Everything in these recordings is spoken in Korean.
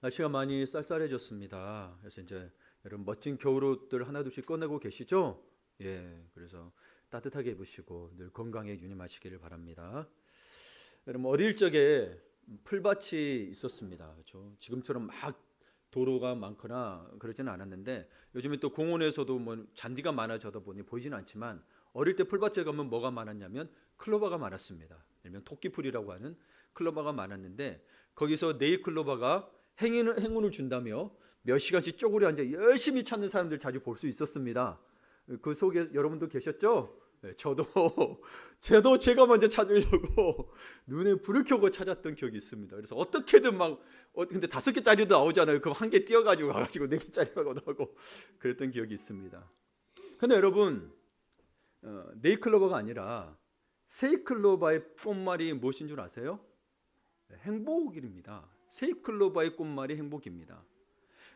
날씨가 많이 쌀쌀해졌습니다. 그래서 이제 여러분 멋진 겨울옷들 하나둘씩 꺼내고 계시죠? 예, 그래서 따뜻하게 입으시고 늘 건강에 유념하시기를 바랍니다. 여러분 어릴 적에 풀밭이 있었습니다. 그렇죠? 지금처럼 막 도로가 많거나 그러지는 않았는데 요즘에 또 공원에서도 뭐 잔디가 많아져다 보니 보이지는 않지만 어릴 때 풀밭에 가면 뭐가 많았냐면 클로바가 많았습니다. 일명 토끼풀이라고 하는 클로바가 많았는데 거기서 네잎클로바가 행운을 준다며 몇 시간씩 쪼그려 앉아 열심히 찾는 사람들 자주 볼 수 있었습니다. 그 속에 여러분도 계셨죠? 네, 저도 제가 먼저 찾으려고 눈에 불을 켜고 찾았던 기억이 있습니다. 그래서 어떻게든 근데 5개짜리도 나오잖아요. 그럼 한 개 띄어가지고 가가지고 4개짜리라고 나오고 그랬던 기억이 있습니다. 근데 여러분 네잎클로버가 아니라 세잎클로바의 꽃말이 무엇인 줄 아세요? 행복입니다. 세잎클로바의 꽃말이 행복입니다.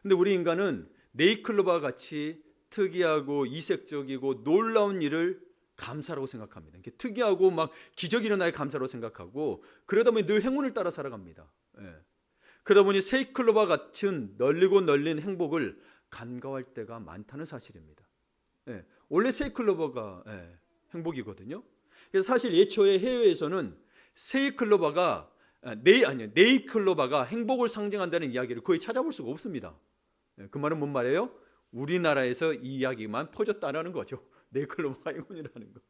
근데 우리 인간은 네잎클로바와 같이 특이하고 이색적이고 놀라운 일을 감사라고 생각합니다. 이렇게 특이하고 막 기적이 일어날 감사로 생각하고 그러다 보니 늘 행운을 따라 살아갑니다. 예. 그러다 보니 세잎클로바 같은 널리고 널린 행복을 간과할 때가 많다는 사실입니다. 예. 원래 세잎클로바가 행복이거든요. 그래서 사실 예초에 해외에서는 세잎클로바가 네잎클로바가 행복을 상징한다는 이야기를 거의 찾아볼 수가 없습니다. 예. 그 말은 뭔 말이에요? 우리나라에서 이 이야기만 퍼졌다는 거죠. 네잎클로바가 행운이라는 거.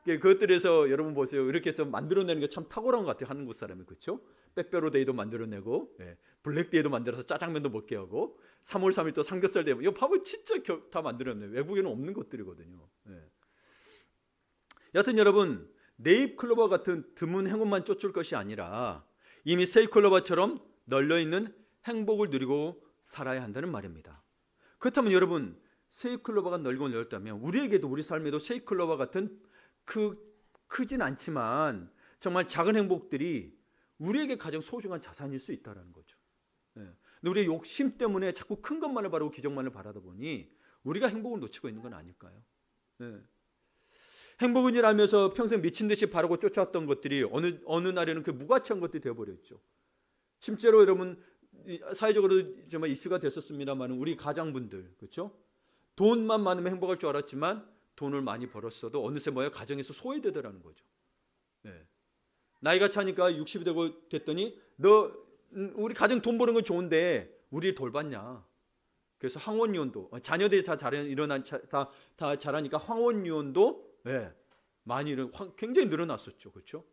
그것들에서 여러분 보세요. 이렇게 해서 만들어내는 게 참 탁월한 것 같아요. 한국 사람이. 그렇죠? 빼빼로데이도 만들어내고 블랙데이도 만들어서 짜장면도 먹게 하고 3월 3일 또 삼겹살 데이. 이거 봐봐 진짜 다 만들어내요. 외국에는 없는 것들이거든요. 여하튼 여러분 네잎클로바 같은 드문 행운만 쫓을 것이 아니라 이미 세잎클로바처럼 널려있는 행복을 누리고 살아야 한다는 말입니다. 그렇다면 여러분 세잎클로바가 널고 널렸다면 우리에게도 우리 삶에도 세잎클로바 같은 크진 않지만 정말 작은 행복들이 우리에게 가장 소중한 자산일 수 있다는 거죠. 근데 우리의 욕심 때문에 자꾸 큰 것만을 바라고 기적만을 바라다 보니 우리가 행복을 놓치고 있는 건 아닐까요? 행복은이라면서 평생 미친 듯이 바라고 쫓아왔던 것들이 어느 날에는 그 무가치한 것들이 되어버렸죠. 실제로 여러분 사회적으로 정말 이슈가 됐었습니다만 우리 가장분들 그렇죠? 돈만 많으면 행복할 줄 알았지만 돈을 많이 벌었어도 어느새 가정에서 소외되더라는 거죠. 나이가 차니까 60이 되고 됐더니 우리 가정 돈 버는 건 좋은데 우리를 돌봤냐? 그래서 황혼이혼도 자녀들이 다 자라니까 황혼이혼도 많이 굉장히 늘어났었죠, 그렇죠?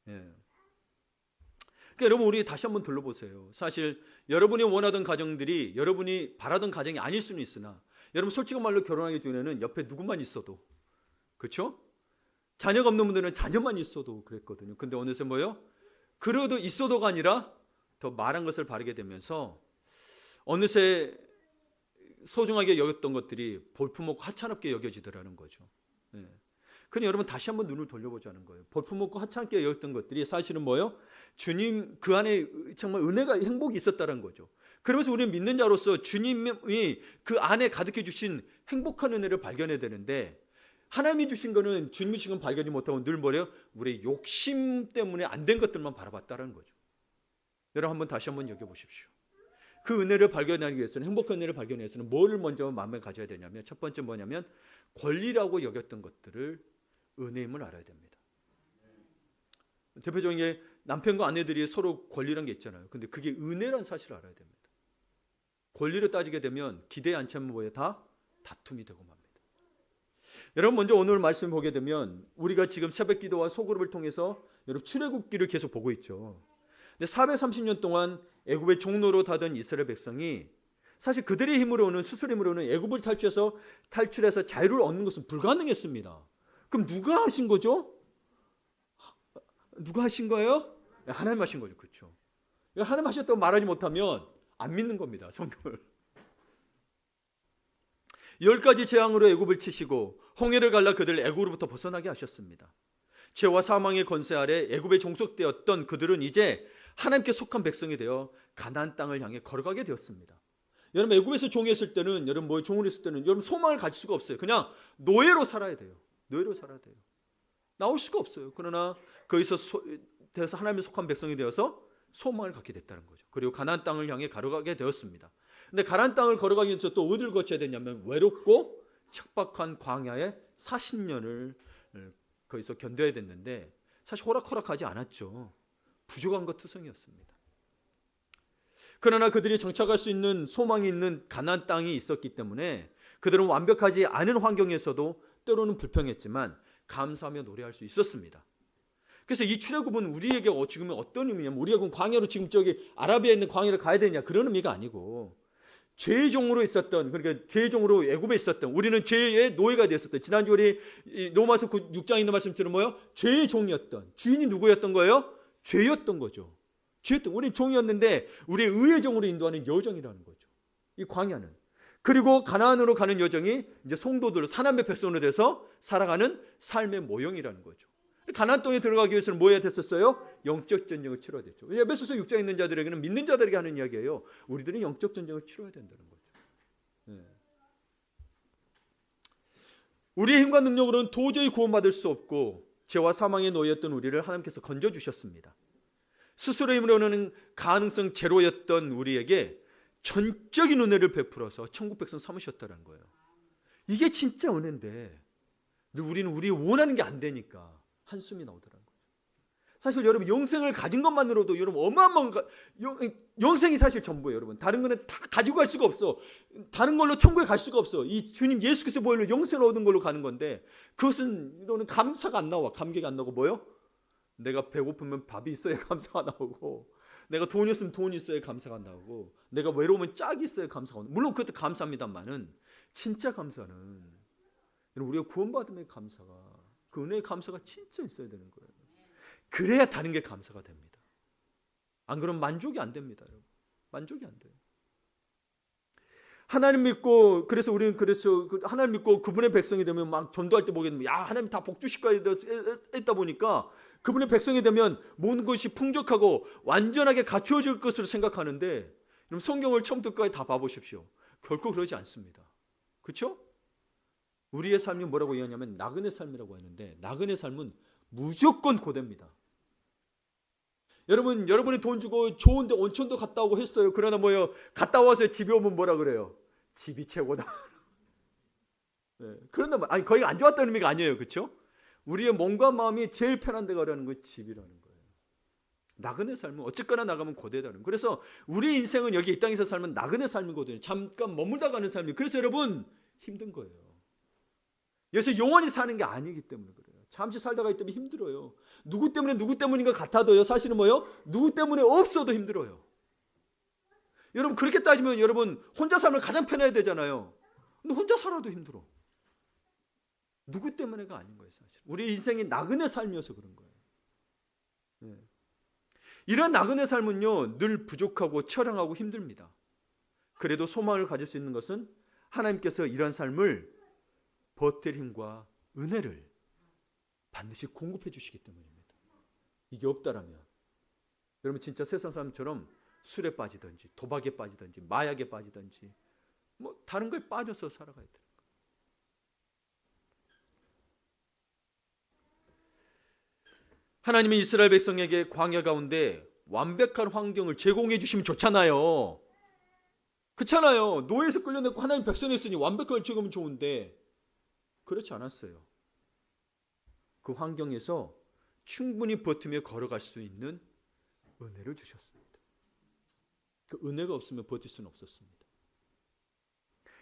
그러니까 여러분 우리 다시 한번 둘러보세요. 사실 여러분이 원하던 가정들이 여러분이 바라던 가정이 아닐 수는 있으나 여러분 솔직한 말로 결혼하기 전에는 옆에 누구만 있어도 그렇죠? 자녀가 없는 분들은 자녀만 있어도 그랬거든요. 근데 어느새 그래도 있어도가 아니라 더 많은 것을 바르게 되면서 어느새 소중하게 여겼던 것들이 볼품없고 하찮게 여겨지더라는 거죠. 그러니 여러분 다시 한번 눈을 돌려보자는 거예요. 볼품없고 하찮게 여겼던 것들이 사실은 주님 그 안에 정말 은혜가 행복이 있었다는 거죠. 그러면서 우리는 믿는 자로서 주님이 그 안에 가득해 주신 행복한 은혜를 발견해야 되는데 하나님이 주신 거는 주님이 주신 건 발견이 못하고 늘 우리의 욕심 때문에 안 된 것들만 바라봤다는 거죠. 여러분 다시 한번 여겨보십시오. 그 은혜를 발견하기 위해서는 행복한 은혜를 발견하기 위해서는 뭐를 먼저 마음에 가져야 되냐면 첫 번째 뭐냐면 권리라고 여겼던 것들을 은혜임을 알아야 됩니다. 대표적인 게 남편과 아내들이 서로 권리란 게 있잖아요. 근데 그게 은혜란 사실을 알아야 됩니다. 권리를 따지게 되면 기대에 않지 않으면 다 다툼이 되고 맙니다. 여러분 먼저 오늘 말씀 보게 되면 우리가 지금 새벽 기도와 소그룹을 통해서 여러분 출애굽기를 계속 보고 있죠. 근데 430년 동안 애굽의 종노로 하던 이스라엘 백성이 사실 그들의 힘으로는 스스로 힘으로는 애굽을 탈출해서 자유를 얻는 것은 불가능했습니다. 그럼 누가 하신 거죠? 누가 하신 거예요? 하나님 하신 거죠. 그렇죠? 하나님 하셨다고 말하지 못하면 안 믿는 겁니다. 성경을. 10가지 재앙으로 애굽을 치시고 홍해를 갈라 그들을 애굽으로부터 벗어나게 하셨습니다. 죄와 사망의 권세 아래 애굽에 종속되었던 그들은 이제 하나님께 속한 백성이 되어 가나안 땅을 향해 걸어가게 되었습니다. 여러분 애굽에서 종했을 때는 여러분 종을 했을 때는 여러분 소망을 가질 수가 없어요. 그냥 노예로 살아야 돼요. 노예로 살아야 돼요. 나올 수가 없어요. 그러나 거기서 하나님에 속한 백성이 되어서 소망을 갖게 됐다는 거죠. 그리고 가나안 땅을 향해 걸어가게 되었습니다. 근데 가나안 땅을 걸어가기 위해서 또 어디를 거쳐야 되냐면 외롭고 척박한 광야에 40년을 거기서 견뎌야 됐는데 사실 호락호락하지 않았죠. 부족한 것 투성이었습니다. 그러나 그들이 정착할 수 있는 소망이 있는 가나안 땅이 있었기 때문에 그들은 완벽하지 않은 환경에서도 때로는 불평했지만 감사하며 노래할 수 있었습니다. 그래서 이 출애굽은 우리에게 지금 어떤 의미냐면 우리가 그럼 광야로 지금 저기 아라비아에 있는 광야를 가야 되냐 그런 의미가 아니고 죄의 종으로 있었던 그러니까 죄의 종으로 애굽에 있었던 우리는 죄의 노예가 되었었던 지난주 우리 로마서 6장에 있는 말씀처럼 뭐요? 죄의 종이었던 주인이 누구였던 거예요? 죄였던 거죠. 죄였던 우리는 종이었는데 우리의 의의 종으로 인도하는 여정이라는 거죠. 이 광야는 그리고 가나안으로 가는 여정이 이제 성도들 하나님의 백성으로 돼서 살아가는 삶의 모형이라는 거죠. 가나안 땅에 들어가기 위해서는 뭐 해야 됐었어요? 영적 전쟁을 치러야 됐죠. 에베소서 6장에 있는 자들에게는 믿는 자들에게 하는 이야기예요. 우리들은 영적 전쟁을 치러야 된다는 거죠. 네. 우리의 힘과 능력으로는 도저히 구원받을 수 없고 죄와 사망에 놓였던 우리를 하나님께서 건져주셨습니다. 스스로의 힘으로는 가능성 제로였던 우리에게 전적인 은혜를 베풀어서 천국 백성 삼으셨다는 거예요. 이게 진짜 은혜인데 우리는 우리 원하는 게 안 되니까 한숨이 나오더라는 거죠. 사실 여러분 영생을 가진 것만으로도 여러분 어마어마한 영생이 사실 전부예요. 여러분 다른 거는 다 가지고 갈 수가 없어. 다른 걸로 천국에 갈 수가 없어. 이 주님 예수 그리스도 보혈로 영생을 얻은 걸로 가는 건데 그것은 너는 감사가 안 나와. 감격이 안 나고 뭐요? 내가 배고프면 밥이 있어야 감사가 나오고 내가 돈이 있으면 돈이 있어야 감사가 나오고 내가 외로우면 짝이 있어야 감사가 나오고 물론 그것도 감사합니다만은 진짜 감사는 우리가 구원받음의 감사가 그 은혜의 감사가 진짜 있어야 되는 거예요. 그래야 다른 게 감사가 됩니다. 안 그러면 만족이 안 됩니다. 여러분. 만족이 안 돼요. 하나님 믿고 그래서 우리는 하나님 믿고 그분의 백성이 되면 막 전도할 때 보게 되면 야 하나님 다 복 주실 거야 했다 보니까 그분의 백성이 되면 모든 것이 풍족하고 완전하게 갖추어질 것으로 생각하는데 그럼 성경을 처음부터 끝까지 다 봐보십시오. 결코 그러지 않습니다. 그렇죠? 우리의 삶이 뭐라고 얘기하냐면 나그네 삶이라고 하는데 나그네 삶은 무조건 고됩니다. 여러분이 돈 주고 좋은데 온천도 갔다 오고 했어요. 그러나 뭐요? 갔다 와서 집에 오면 뭐라 그래요? 집이 최고다. 네, 그런다 아니 거기가 안 좋았다는 의미가 아니에요. 그렇죠? 우리의 몸과 마음이 제일 편한 데가 라는 건 집이라는 거예요. 나그네 삶은 어쨌거나 나가면 고되다는. 그래서 우리 인생은 여기 이 땅에서 살면 나그네 삶이거든요. 잠깐 머물다 가는 삶이. 그래서 여러분 힘든 거예요. 여기서 영원히 사는 게 아니기 때문에 그래요. 잠시 살다가 있기 때문에 힘들어요. 누구 때문인 것 같아도요. 사실은 뭐요? 누구 때문에 없어도 힘들어요. 여러분 그렇게 따지면 여러분 혼자 삶을 가장 편해야 되잖아요. 근데 혼자 살아도 힘들어. 누구 때문에가 아닌 거예요. 사실. 우리 인생이 나그네 삶이어서 그런 거예요. 네. 이런 나그네 삶은요. 늘 부족하고 처량하고 힘듭니다. 그래도 소망을 가질 수 있는 것은 하나님께서 이런 삶을 버틸 힘과 은혜를 반드시 공급해 주시기 때문입니다. 이게 없다라면 여러분 진짜 세상 사람처럼 술에 빠지든지 도박에 빠지든지 마약에 빠지든지 뭐 다른 거에 빠져서 살아가야 돼요. 하나님이 이스라엘 백성에게 광야 가운데 완벽한 환경을 제공해 주시면 좋잖아요. 그렇잖아요. 노예에서 끌려내고 하나님 백성이었으니 완벽하게 제공하면 좋은데 그렇지 않았어요. 그 환경에서 충분히 버티며 걸어갈 수 있는 은혜를 주셨습니다. 그 은혜가 없으면 버틸 수는 없었습니다.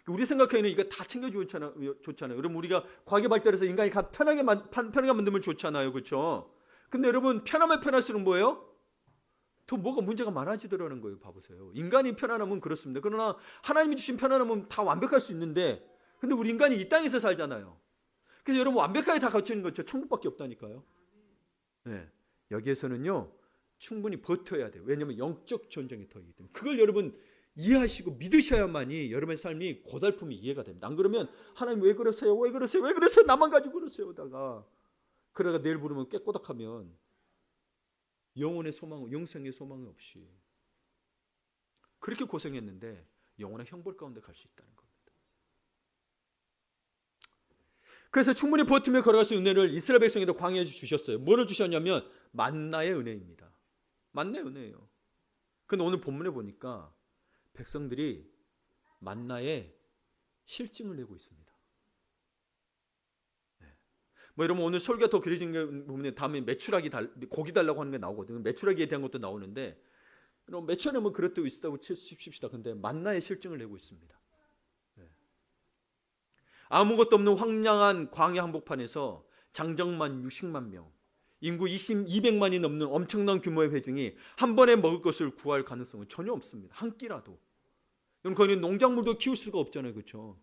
우리 생각에는 이거 다 챙겨주면 좋잖아요. 여러분 우리가 과학이 발달해서 인간이 편하게 만들면 좋잖아요. 그렇죠? 근데 여러분 편하면 편할수록 뭐예요? 더 뭐가 문제가 많아지더라는 거예요. 봐보세요. 인간이 편안하면 그렇습니다. 그러나 하나님이 주신 편안함은 다 완벽할 수 있는데 근데 우리 인간이 이 땅에서 살잖아요. 그래서 여러분 완벽하게 다 갖춰 있는 거죠. 천국밖에 없다니까요. 네, 여기에서는요 충분히 버텨야 돼요. 왜냐하면 영적 전쟁이 더 있기 때문에. 그걸 여러분 이해하시고 믿으셔야만이 여러분의 삶이 고달픔이 이해가 됩니다. 안 그러면 하나님 왜 그러세요? 왜 그러세요? 왜 그러세요? 나만 가지고 그러세요? 그러다가 내일 부르면 깨꼬닥하면 영혼의 소망, 영생의 소망이 없이 그렇게 고생했는데 영원한 형벌 가운데 갈 수 있다는 겁니다. 그래서 충분히 버티며 걸어갈 수 있는 은혜를 이스라엘 백성에도 광야에 주셨어요. 뭐를 주셨냐면 만나의 은혜입니다. 만나의 은혜예요. 근데 오늘 본문에 보니까 백성들이 만나에 실증을 내고 있습니다. 뭐 여러분 오늘 설교가 더 길어진 게 보면 다음에 메추라기 고기 달라고 하는 게 나오거든요. 메추라기에 대한 것도 나오는데 메추라기 뭐 그릇도 있다고 칩시다. 근데 만나에 실증을 내고 있습니다. 아무것도 없는 황량한 광야 한복판에서 장정만 60만 명, 인구 200만이 넘는 엄청난 규모의 회중이 한 번에 먹을 것을 구할 가능성은 전혀 없습니다. 한 끼라도. 그럼 거기는 농작물도 키울 수가 없잖아요. 그렇죠?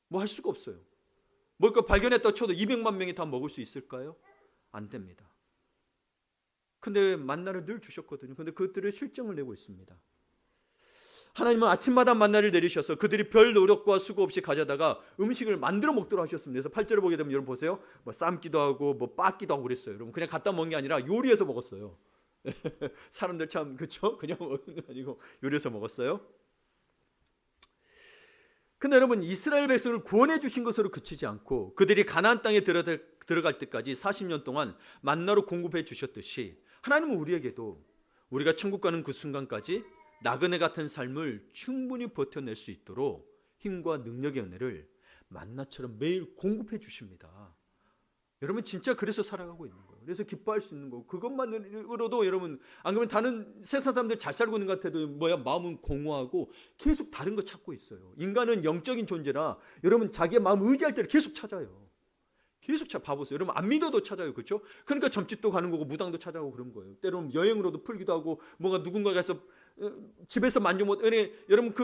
뭐 할 수가 없어요. 먹을 거 발견했다 쳐도 200만 명이 다 먹을 수 있을까요? 안 됩니다. 근데 만나를 늘 주셨거든요. 근데 그것들을 실증을 내고 있습니다. 하나님은 아침마다 만나를 내리셔서 그들이 별 노력과 수고 없이 가져다가 음식을 만들어 먹도록 하셨습니다. 그래서 8절을 보게 되면 여러분 보세요. 뭐 삶기도 하고 뭐 빻기도 하고 그랬어요. 여러분 그냥 갖다 먹은 게 아니라 요리해서 먹었어요. 사람들 참 그렇죠? 그냥 먹는 게 아니고 요리해서 먹었어요. 근데 여러분 이스라엘 백성을 구원해 주신 것으로 그치지 않고 그들이 가나안 땅에 들어갈 때까지 40년 동안 만나로 공급해 주셨듯이 하나님은 우리에게도 우리가 천국 가는 그 순간까지 나그네 같은 삶을 충분히 버텨낼 수 있도록 힘과 능력의 은혜를 만나처럼 매일 공급해 주십니다. 여러분 진짜 그래서 살아가고 있는 거예요. 그래서 기뻐할 수 있는 거고 그것만으로도 여러분 안 그러면 다른 세상 사람들 잘 살고 있는 것 같아도 마음은 공허하고 계속 다른 거 찾고 있어요. 인간은 영적인 존재라 여러분 자기의 마음 의지할 때를 계속 찾아요. 계속 봐보세요. 여러분 안 믿어도 찾아요. 그렇죠? 그러니까 점집도 가는 거고 무당도 찾아가고 그런 거예요. 때로는 여행으로도 풀기도 하고 뭔가 누군가 가서 집에서 만족 못 여러분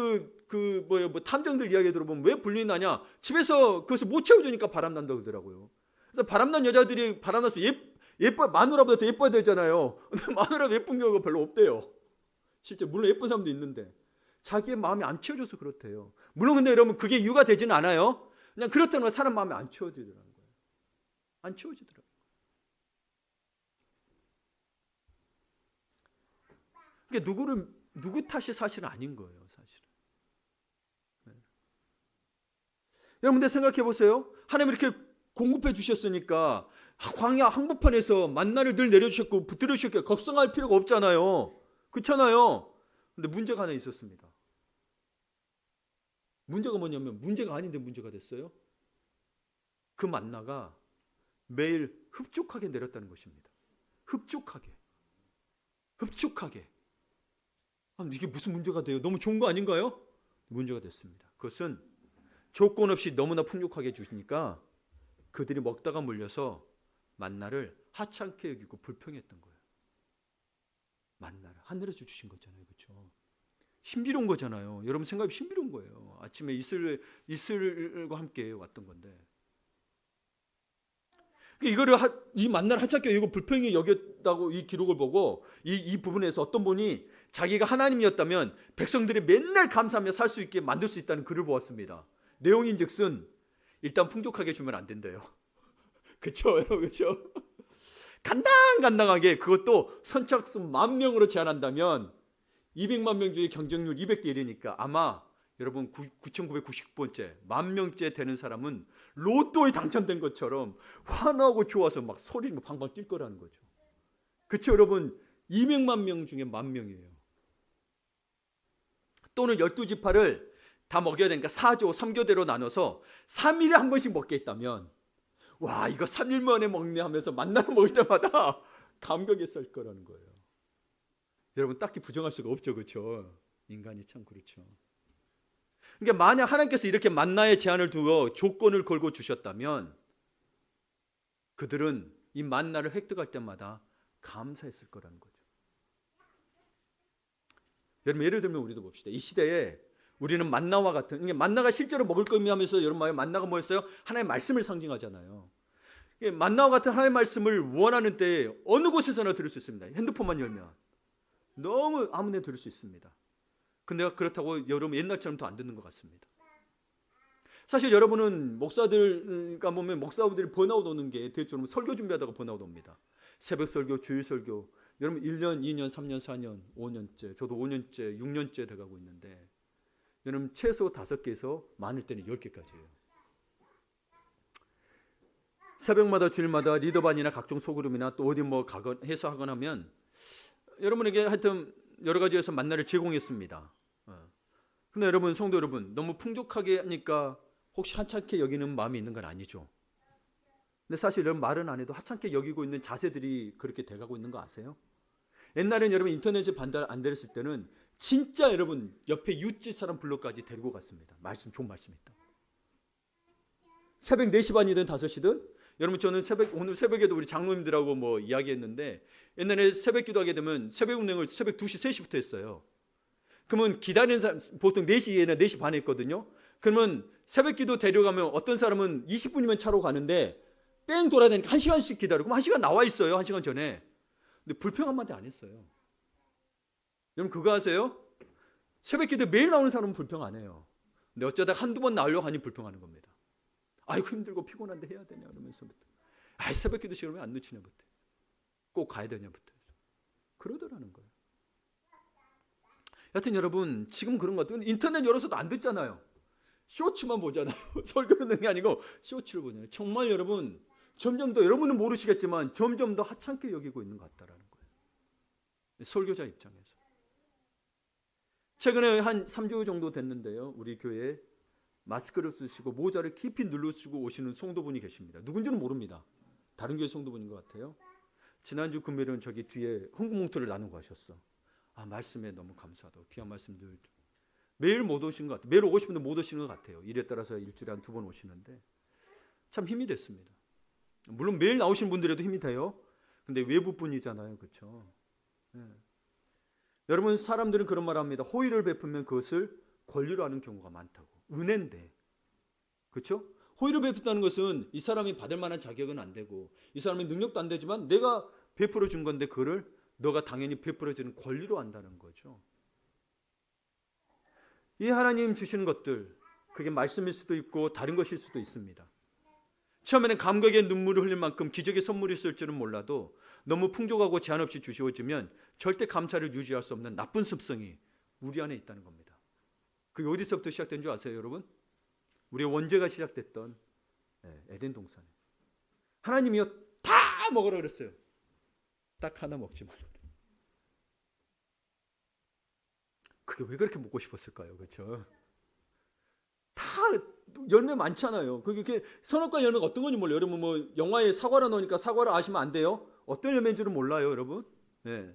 뭐 탐정들 이야기 들어보면 왜 불륜이 나냐? 집에서 그것을 못 채워주니까 바람난다고 그러더라고요. 그래서 바람난 여자들이 바람나서 예뻐 마누라보다 더 예뻐야 되잖아요. 근데 마누라가 예쁜 경우가 별로 없대요. 실제 물론 예쁜 사람도 있는데 자기의 마음이 안 채워져서 그렇대요. 물론 근데 여러분 그게 이유가 되지는 않아요. 그냥 그렇다는 건 사람 마음이 안 채워지더라는 거예요. 안 채워지더라고요. 그러니까 누구 탓이 사실은 아닌 거예요. 사실은. 네. 여러분들 생각해 보세요. 하나님 이렇게 공급해 주셨으니까 광야 한복판에서 만나를 늘 내려주셨고 붙들어 주셨고 걱정할 필요가 없잖아요. 그렇잖아요. 근데 문제가 하나 있었습니다. 문제가 뭐냐면 문제가 아닌데 문제가 됐어요. 그 만나가 매일 흡족하게 내렸다는 것입니다. 흡족하게. 이게 무슨 문제가 돼요? 너무 좋은 거 아닌가요? 문제가 됐습니다. 그것은 조건 없이 너무나 풍족하게 주시니까 그들이 먹다가 물려서 만나를 하찮게 여기고 불평했던 거예요. 만나를 하늘에서 주신 거잖아요. 그렇죠? 신비로운 거잖아요. 여러분 생각이 신비로운 거예요. 아침에 이슬과 함께 왔던 건데 이거를 이 만나를 하찮게 여기고 불평히 여겼다고 이 기록을 보고 이 부분에서 어떤 분이 자기가 하나님이었다면 백성들이 맨날 감사하며 살 수 있게 만들 수 있다는 글을 보았습니다. 내용인즉슨 일단 풍족하게 주면 안 된대요. 그렇죠, 그렇죠. 간당간당하게 그것도 선착순 10,000명으로 제한한다면 200만 명 중에 경쟁률 200대 1이니까 아마 여러분 9,999번째 10,000명째 되는 사람은 로또에 당첨된 것처럼 환호하고 좋아서 막 소리 방방 뛸 거라는 거죠. 그렇죠, 여러분. 200만 명 중에 10,000명이에요. 또는 12지파를 다 먹여야 되니까 4조 3교대로 나눠서 3일에 한 번씩 먹게 했다면 와 이거 3일 만에 먹네 하면서 만나를 먹을 때마다 감격했을 거라는 거예요. 여러분 딱히 부정할 수가 없죠. 그렇죠? 인간이 참 그렇죠. 그러니까 만약 하나님께서 이렇게 만나의 제한을 두어 조건을 걸고 주셨다면 그들은 이 만나를 획득할 때마다 감사했을 거라는 거죠. 여러분 예를 들면 우리도 봅시다. 이 시대에 우리는 만나와 같은 그러니까 만나가 실제로 먹을 거 의미하면서 여러분 만나가 뭐였어요? 하나님의 말씀을 상징하잖아요. 만나와 같은 하나님의 말씀을 원하는 때에 어느 곳에서나 들을 수 있습니다. 핸드폰만 열면 너무 아무나 들을 수 있습니다. 근데 그렇다고 여러분 옛날처럼 더 안 듣는 것 같습니다. 사실 여러분은 목사들가 보면 목사들이 번아웃 오는 게 대체로 설교 준비하다가 번아웃 옵니다. 새벽 설교, 주일 설교. 여러분 1년, 2년, 3년, 4년, 5년째. 저도 5년째, 6년째 돼가고 있는데 여러분 최소 5개에서 많을 때는 10개까지예요. 새벽마다 주일마다 리더반이나 각종 소그룹이나 또 어디 뭐 해서 하거나 하면 여러분에게 하여튼 여러 가지에서 만나를 제공했습니다. 근데 여러분, 성도 여러분, 너무 풍족하게 하니까 혹시 하찮게 여기는 마음이 있는 건 아니죠. 근데 사실 여러분, 말은 안 해도 하찮게 여기고 있는 자세들이 그렇게 돼가고 있는 거 아세요? 옛날에는 여러분 인터넷에 반달 안 됐을 때는 진짜 여러분 옆에 이웃집 사람 불러까지 데리고 갔습니다. 좋은 말씀 있다. 새벽 4시 반이든 5시든 여러분, 저는 오늘 새벽에도 우리 장로님들하고 뭐 이야기했는데, 옛날에 새벽 기도하게 되면 새벽 운행을 새벽 2시, 3시부터 했어요. 그러면 기다리는 사람 보통 4시에나 4시 반에 했거든요. 그러면 새벽 기도 데려가면 어떤 사람은 20분이면 차로 가는데 뺑 돌아다니까 1시간씩 기다리고, 그럼 1시간 나와 있어요. 1시간 전에. 근데 불평 한마디 안 했어요. 여러분, 그거 아세요? 새벽 기도 매일 나오는 사람은 불평 안 해요. 근데 어쩌다 한두 번 나오려고 하니 불평하는 겁니다. 아이고 힘들고 피곤한데 해야 되냐 그러면서부터, 아이 새벽 기도 시간 왜 안 늦추냐부터, 꼭 가야 되냐부터 그러더라는 거예요. 여하튼 여러분, 지금 그런 것 같아요. 인터넷 열어서도 안 듣잖아요. 쇼츠만 보잖아요. 설교 듣는 게 아니고 쇼츠를 보잖아요. 정말 여러분, 점점 더, 여러분은 모르시겠지만 점점 더 하찮게 여기고 있는 것 같다라는 거예요. 설교자 입장에서. 최근에 한 3주 정도 됐는데요, 우리 교회에 마스크를 쓰시고 모자를 깊이 눌러쓰고 오시는 성도분이 계십니다. 누군지는 모릅니다. 다른 교회 성도분인 것 같아요. 지난주 금요일은 저기 뒤에 흥국뭉토를 나누고 하셨어. 말씀에 너무 감사하다고. 귀한 말씀들. 매일 못 오신 것 같아요. 매일 오고 싶은데 못 오시는 것 같아요. 일에 따라서 일주일에 한 2번 오시는데 참 힘이 됐습니다. 물론 매일 나오시는 분들에도 힘이 돼요. 근데 외부분이잖아요. 그렇죠? 네. 여러분, 사람들은 그런 말 합니다. 호의를 베푸면 그것을 권리로 하는 경우가 많다고. 은혜인데, 그렇죠? 호의를 베푼다는 것은 이 사람이 받을 만한 자격은 안 되고 이 사람의 능력도 안 되지만 내가 베풀어 준 건데 그거를 너가 당연히 베풀어 주는 권리로 한다는 거죠. 이 하나님 주시는 것들, 그게 말씀일 수도 있고 다른 것일 수도 있습니다. 처음에는 감격의 눈물을 흘릴 만큼 기적의 선물이 있을 줄은 몰라도 너무 풍족하고 제한 없이 주시워지면 절대 감사를 유지할 수 없는 나쁜 습성이 우리 안에 있다는 겁니다. 그게 어디서부터 시작된 줄 아세요, 여러분? 우리의 원죄가 시작됐던 에덴 동산에 하나님이요, 다 먹으라 그랬어요. 딱 하나 먹지 말라. 그게 왜 그렇게 먹고 싶었을까요? 그렇죠? 다 열매 많잖아요. 그게 선악과 열매가 어떤 건지 몰라요. 여러분, 뭐 영화에 사과를 넣으니까 사과를 아시면 안 돼요. 어떤 열매인 줄은 몰라요, 여러분. 네.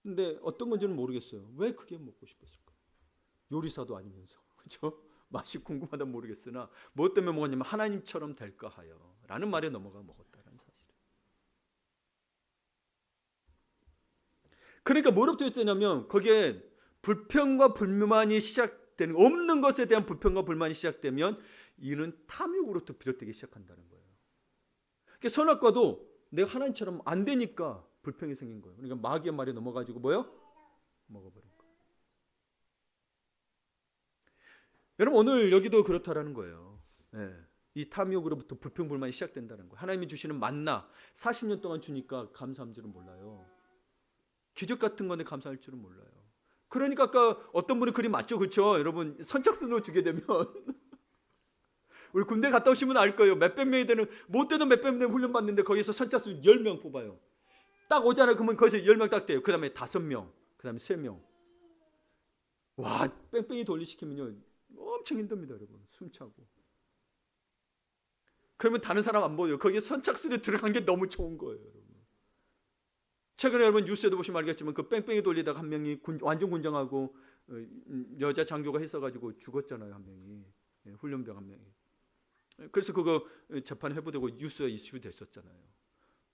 근데 어떤 건지는 모르겠어요. 왜 그게 먹고 싶었을까? 요리사도 아니면서, 그렇죠? 맛이 궁금하다 모르겠으나 무엇 때문에 먹었냐면 하나님처럼 될까 하여 라는 말에 넘어가 먹었다는 사실. 그러니까 뭐로부터 했냐면 거기에 불평과 불만이 시작되는, 없는 것에 대한 불평과 불만이 시작되면 이는 탐욕으로부터 비롯되기 시작한다는 거예요. 그러니까 선악과도 내가 하나님처럼 안 되니까 불평이 생긴 거예요. 그러니까 마귀의 말에 넘어가지고 뭐요? 먹어버린 거예요. 여러분, 오늘 여기도 그렇다라는 거예요. 네. 이 탐욕으로부터 불평 불만이 시작된다는 거예요. 하나님이 주시는 만나 40년 동안 주니까 감사할 줄은 몰라요. 기적 같은 건데 감사할 줄은 몰라요. 그러니까 아까 어떤 분이 그림 맞죠, 그렇죠? 여러분, 선착순으로 주게 되면 우리 군대 갔다 오시면 알 거예요. 몇백 명이 되는, 못 되는 몇백 명 훈련 받는데 거기서 선착순 10명 뽑아요. 딱 오잖아요. 그러면 거기서 10명 딱 돼요. 그 다음에 5명, 그 다음에 3명. 와, 뺑뺑이 돌리시키면요 엄청 힘듭니다, 여러분. 숨차고. 그러면 다른 사람 안 보여요. 거기에 선착순에 들어간 게 너무 좋은 거예요, 여러분. 최근에 여러분 뉴스에도 보시면 알겠지만 그 뺑뺑이 돌리다가 한 명이 완전 군장하고 여자 장교가 했어가지고 죽었잖아요, 한 명이. 훈련병 한 명이. 그래서 그거 재판 회부되고 뉴스에 이슈 됐었잖아요.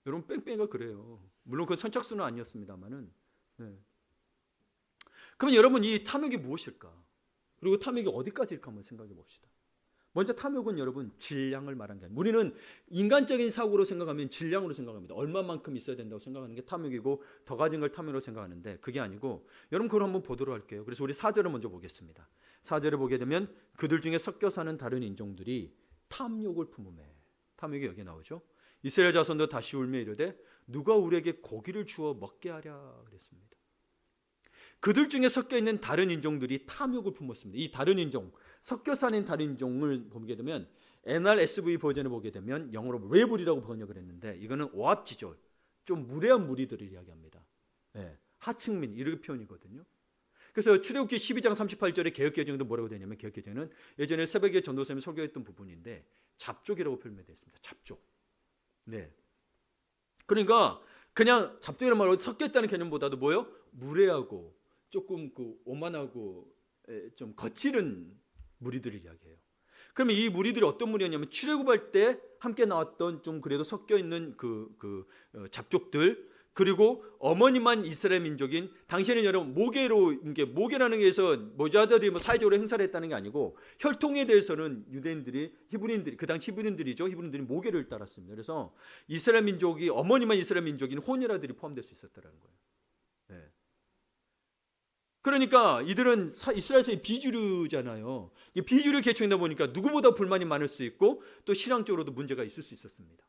여러분, 뺑뺑이가 그래요. 물론 그 선착순은 아니었습니다만은. 그러면 여러분, 이 탐욕이 무엇일까? 그리고 탐욕이 어디까지일까 한번 생각해 봅시다. 먼저 탐욕은 여러분 질량을 말한 게 아니에요. 우리는 인간적인 사고로 생각하면 질량으로 생각합니다. 얼마만큼 있어야 된다고 생각하는 게 탐욕이고 더 가진 걸 탐욕으로 생각하는데 그게 아니고, 여러분 그걸 한번 보도록 할게요. 그래서 우리 4절을 먼저 보겠습니다. 4절을 보게 되면 그들 중에 섞여 사는 다른 인종들이 탐욕을 품음에, 탐욕이 여기 나오죠. 이스라엘 자손도 다시 울며 이르되 누가 우리에게 고기를 주어 먹게 하랴 그랬습니다. 그들 중에 섞여 있는 다른 인종들이 탐욕을 품었습니다. 이 다른 인종, 섞여 사는 다른 인종을 보게 되면 NRSV 버전을 보게 되면 영어로 레블이라고 번역을 했는데 이거는 오합지졸, 좀 무례한 무리들을 이야기합니다. 네. 하층민 이렇게 표현이거든요. 그래서 출애굽기 12장 38절에 개역개정도 뭐라고 되냐면 개역개정은 예전에 새벽에 전도사님이 설교했던 부분인데 잡족이라고 표현되어 있습니다. 잡족. 네. 그러니까 그냥 잡족이라는 말로 섞였다는 개념보다도 뭐요? 무례하고 조금 그 오만하고 좀 거칠은 무리들을 이야기해요. 그러면 이 무리들이 어떤 무리였냐면 출애굽할 때 함께 나왔던 좀 그래도 섞여 있는 잡족들, 그리고 어머니만 이스라엘 민족인, 당시에는 여러분 모계로, 이게 모계라는 게서 모자들이 뭐 사회적으로 행사를 했다는 게 아니고 혈통에 대해서는 유대인들이, 히브리인들이, 그 당시 히브리인들이죠. 히브리인들이 모계를 따랐습니다. 그래서 이스라엘 민족이 어머니만 이스라엘 민족인 호니라들이 포함될 수 있었다는 거예요. 네. 그러니까 이들은 이스라엘에서의 비주류잖아요. 이 비주류 계층이다 보니까 누구보다 불만이 많을 수 있고 또 신앙적으로도 문제가 있을 수 있었습니다.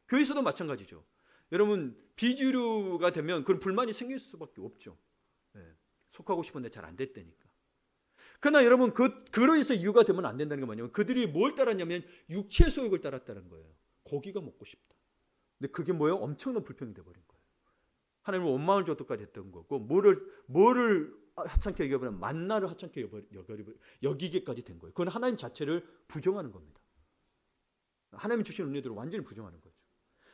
교회에서도 마찬가지죠. 여러분 비주류가 되면 그런 불만이 생길 수밖에 없죠. 네. 속하고 싶은데 잘 안 됐다니까. 그러나 여러분 그로 인해서 이유가 되면 안 된다는 게 뭐냐면 그들이 뭘 따랐냐면 육체의 소욕을 따랐다는 거예요. 고기가 먹고 싶다. 근데 그게 뭐예요? 엄청난 불평이 돼버린 거예요. 하나님을 원망을 줘도까지 했던 거고 뭐를 하찮게 여겨버리면 만나를 하찮게 여기기까지 된 거예요. 그건 하나님 자체를 부정하는 겁니다. 하나님이 주신 은혜들을 완전히 부정하는 거죠.